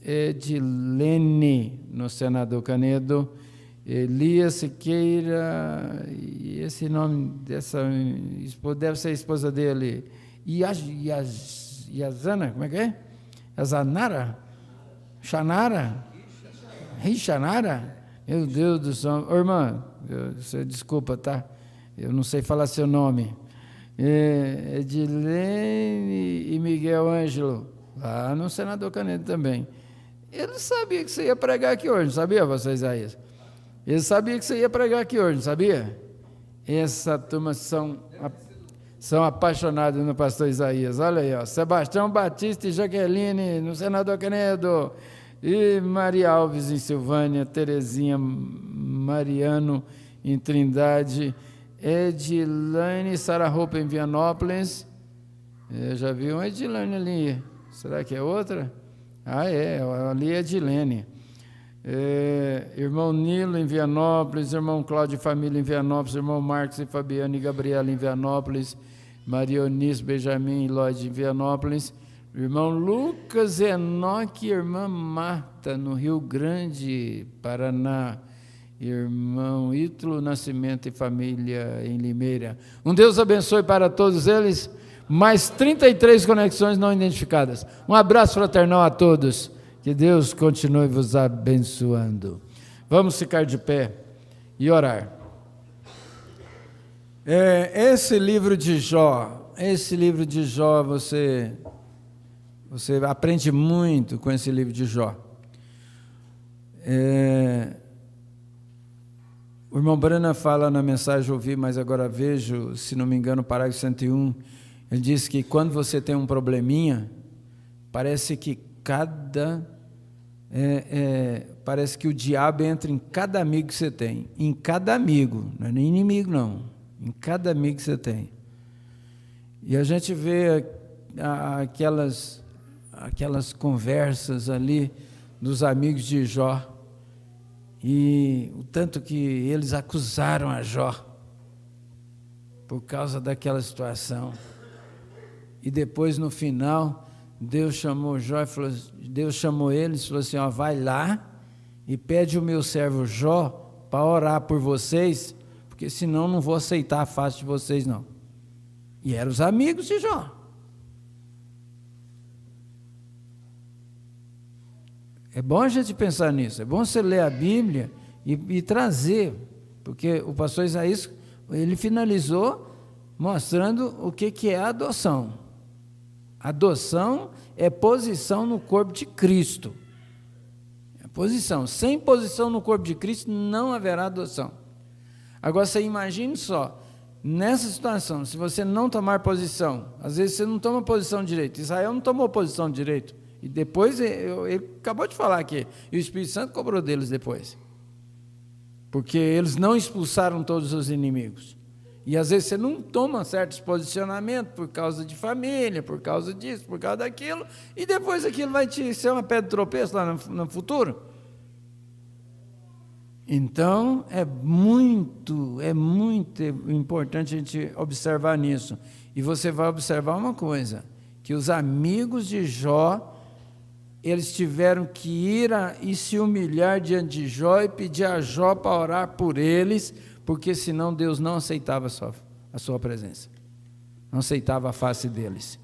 Edilene no Senador Canedo, Elias Siqueira, e esse nome dessa deve ser a esposa dele, Yazana, como é que é? Yazanara? Xanara? Rixanara? Meu Deus do céu. Ô, irmã, você desculpa, tá? Eu não sei falar seu nome. Edilene e Miguel Ângelo, lá no Senador Canedo também. Ele sabia que você ia pregar aqui hoje, não sabia, você, Isaías? Ele sabia que você ia pregar aqui hoje, não sabia? Essa turma são apaixonados no pastor Isaías. Olha aí, ó, Sebastião Batista e Jaqueline no Senador Canedo, e Maria Alves em Silvânia, Terezinha Mariano em Trindade, Edilane Sararoupa em Vianópolis. Eu já vi uma Edilane ali. Será que é outra? Ali é Edilene. Irmão Nilo em Vianópolis, irmão Cláudio e família em Vianópolis, irmão Marcos e Fabiana e Gabriela em Vianópolis, Maria Eunice, Benjamin e Lloyd em Vianópolis, irmão Lucas Enoque e irmã Marta no Rio Grande, Paraná, irmão Ítalo Nascimento e família em Limeira. Um Deus abençoe para todos eles. Mais 33 conexões não identificadas. Um abraço fraternal a todos. Que Deus continue vos abençoando. Vamos ficar de pé e orar. Esse livro de Jó, você aprende muito com esse livro de Jó. O irmão Brana fala na mensagem, ouvi, mas agora vejo, se não me engano, parágrafo 101, ele diz que quando você tem um probleminha, parece que parece que o diabo entra em cada amigo que você tem, em cada amigo, não é nem inimigo não, em cada amigo que você tem. E a gente vê aquelas conversas ali dos amigos de Jó, e o tanto que eles acusaram a Jó por causa daquela situação. E depois, no final, Deus chamou Jó e falou, Deus chamou eles e falou assim, ó, vai lá e pede o meu servo Jó para orar por vocês, porque senão não vou aceitar a face de vocês não. E eram os amigos de Jó. É bom a gente pensar nisso, é bom você ler a Bíblia e trazer, porque o pastor Isaías, ele finalizou mostrando o que é a adoção. Adoção é posição no corpo de Cristo. É posição. Sem posição no corpo de Cristo não haverá adoção. Agora você imagine só, nessa situação, se você não tomar posição, às vezes você não toma posição direito. Israel não tomou posição direito. E depois, ele acabou de falar aqui, e o Espírito Santo cobrou deles depois. Porque eles não expulsaram todos os inimigos. E às vezes você não toma certos posicionamentos por causa de família, por causa disso, por causa daquilo, e depois aquilo vai te ser uma pedra de tropeço lá no futuro. Então, é muito importante a gente observar nisso. E você vai observar uma coisa, que os amigos de Jó, eles tiveram que ir e se humilhar diante de Jó e pedir a Jó para orar por eles, porque senão Deus não aceitava a sua presença, não aceitava a face deles.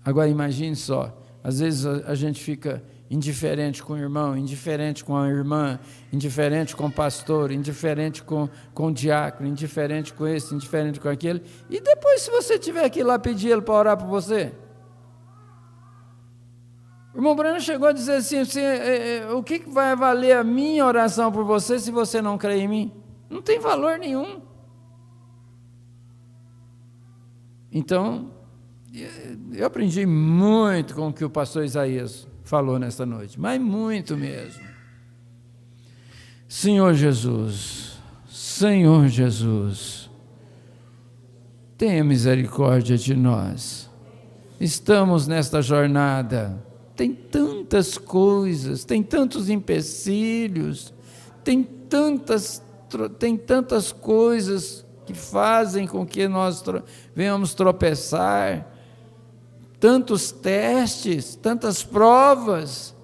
Agora imagine só, às vezes a gente fica indiferente com o irmão, indiferente com a irmã, indiferente com o pastor, indiferente com o diácono, indiferente com esse, indiferente com aquele, e depois se você tiver que ir lá pedir ele para orar por você? O irmão Breno chegou a dizer assim, o que vai valer a minha oração por você se você não crê em mim? Não tem valor nenhum. Então, eu aprendi muito com o que o pastor Isaías falou nesta noite, mas muito mesmo. Senhor Jesus, tenha misericórdia de nós. Estamos nesta jornada, tem tantas coisas, tem tantos empecilhos, tem tantas coisas que fazem com que nós venhamos tropeçar, tantos testes, tantas provas.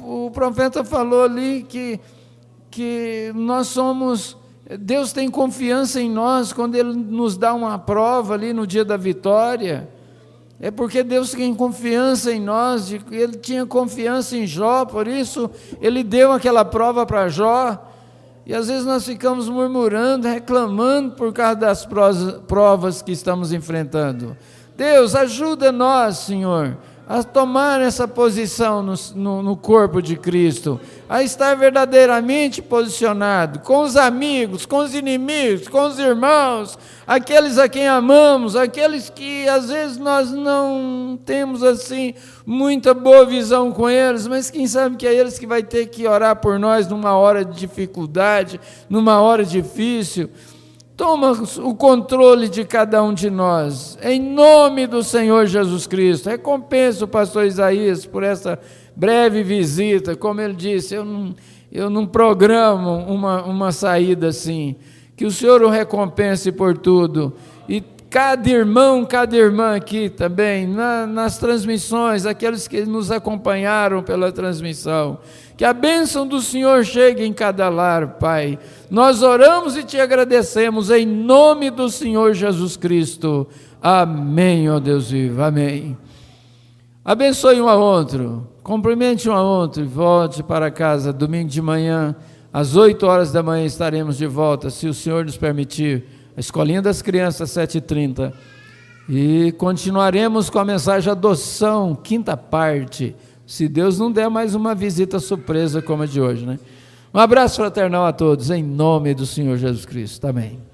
O profeta falou ali que nós somos, Deus tem confiança em nós quando Ele nos dá uma prova ali no dia da vitória. É porque Deus tem confiança em nós, Ele tinha confiança em Jó, por isso Ele deu aquela prova para Jó. E às vezes nós ficamos murmurando, reclamando por causa das provas que estamos enfrentando. Deus, ajuda nós, Senhor, a tomar essa posição no corpo de Cristo, a estar verdadeiramente posicionado com os amigos, com os inimigos, com os irmãos, aqueles a quem amamos, aqueles que às vezes nós não temos assim muita boa visão com eles, mas quem sabe que é eles que vai ter que orar por nós numa hora de dificuldade, numa hora difícil. Toma o controle de cada um de nós, em nome do Senhor Jesus Cristo. Recompensa o pastor Isaías por essa breve visita. Como ele disse, eu não programo uma saída assim. Que o Senhor o recompense por tudo. E cada irmão, cada irmã aqui também, nas transmissões, aqueles que nos acompanharam pela transmissão. Que a bênção do Senhor chegue em cada lar, Pai. Nós oramos e te agradecemos em nome do Senhor Jesus Cristo. Amém, ó Deus vivo, amém. Abençoe um a outro, cumprimente um a outro e volte para casa. Domingo de manhã, às 8 horas da manhã estaremos de volta, se o Senhor nos permitir. A Escolinha das Crianças, 7h30. E continuaremos com a mensagem adoção, 5ª parte. Se Deus não der mais uma visita surpresa como a de hoje, né? Um abraço fraternal a todos, em nome do Senhor Jesus Cristo. Amém.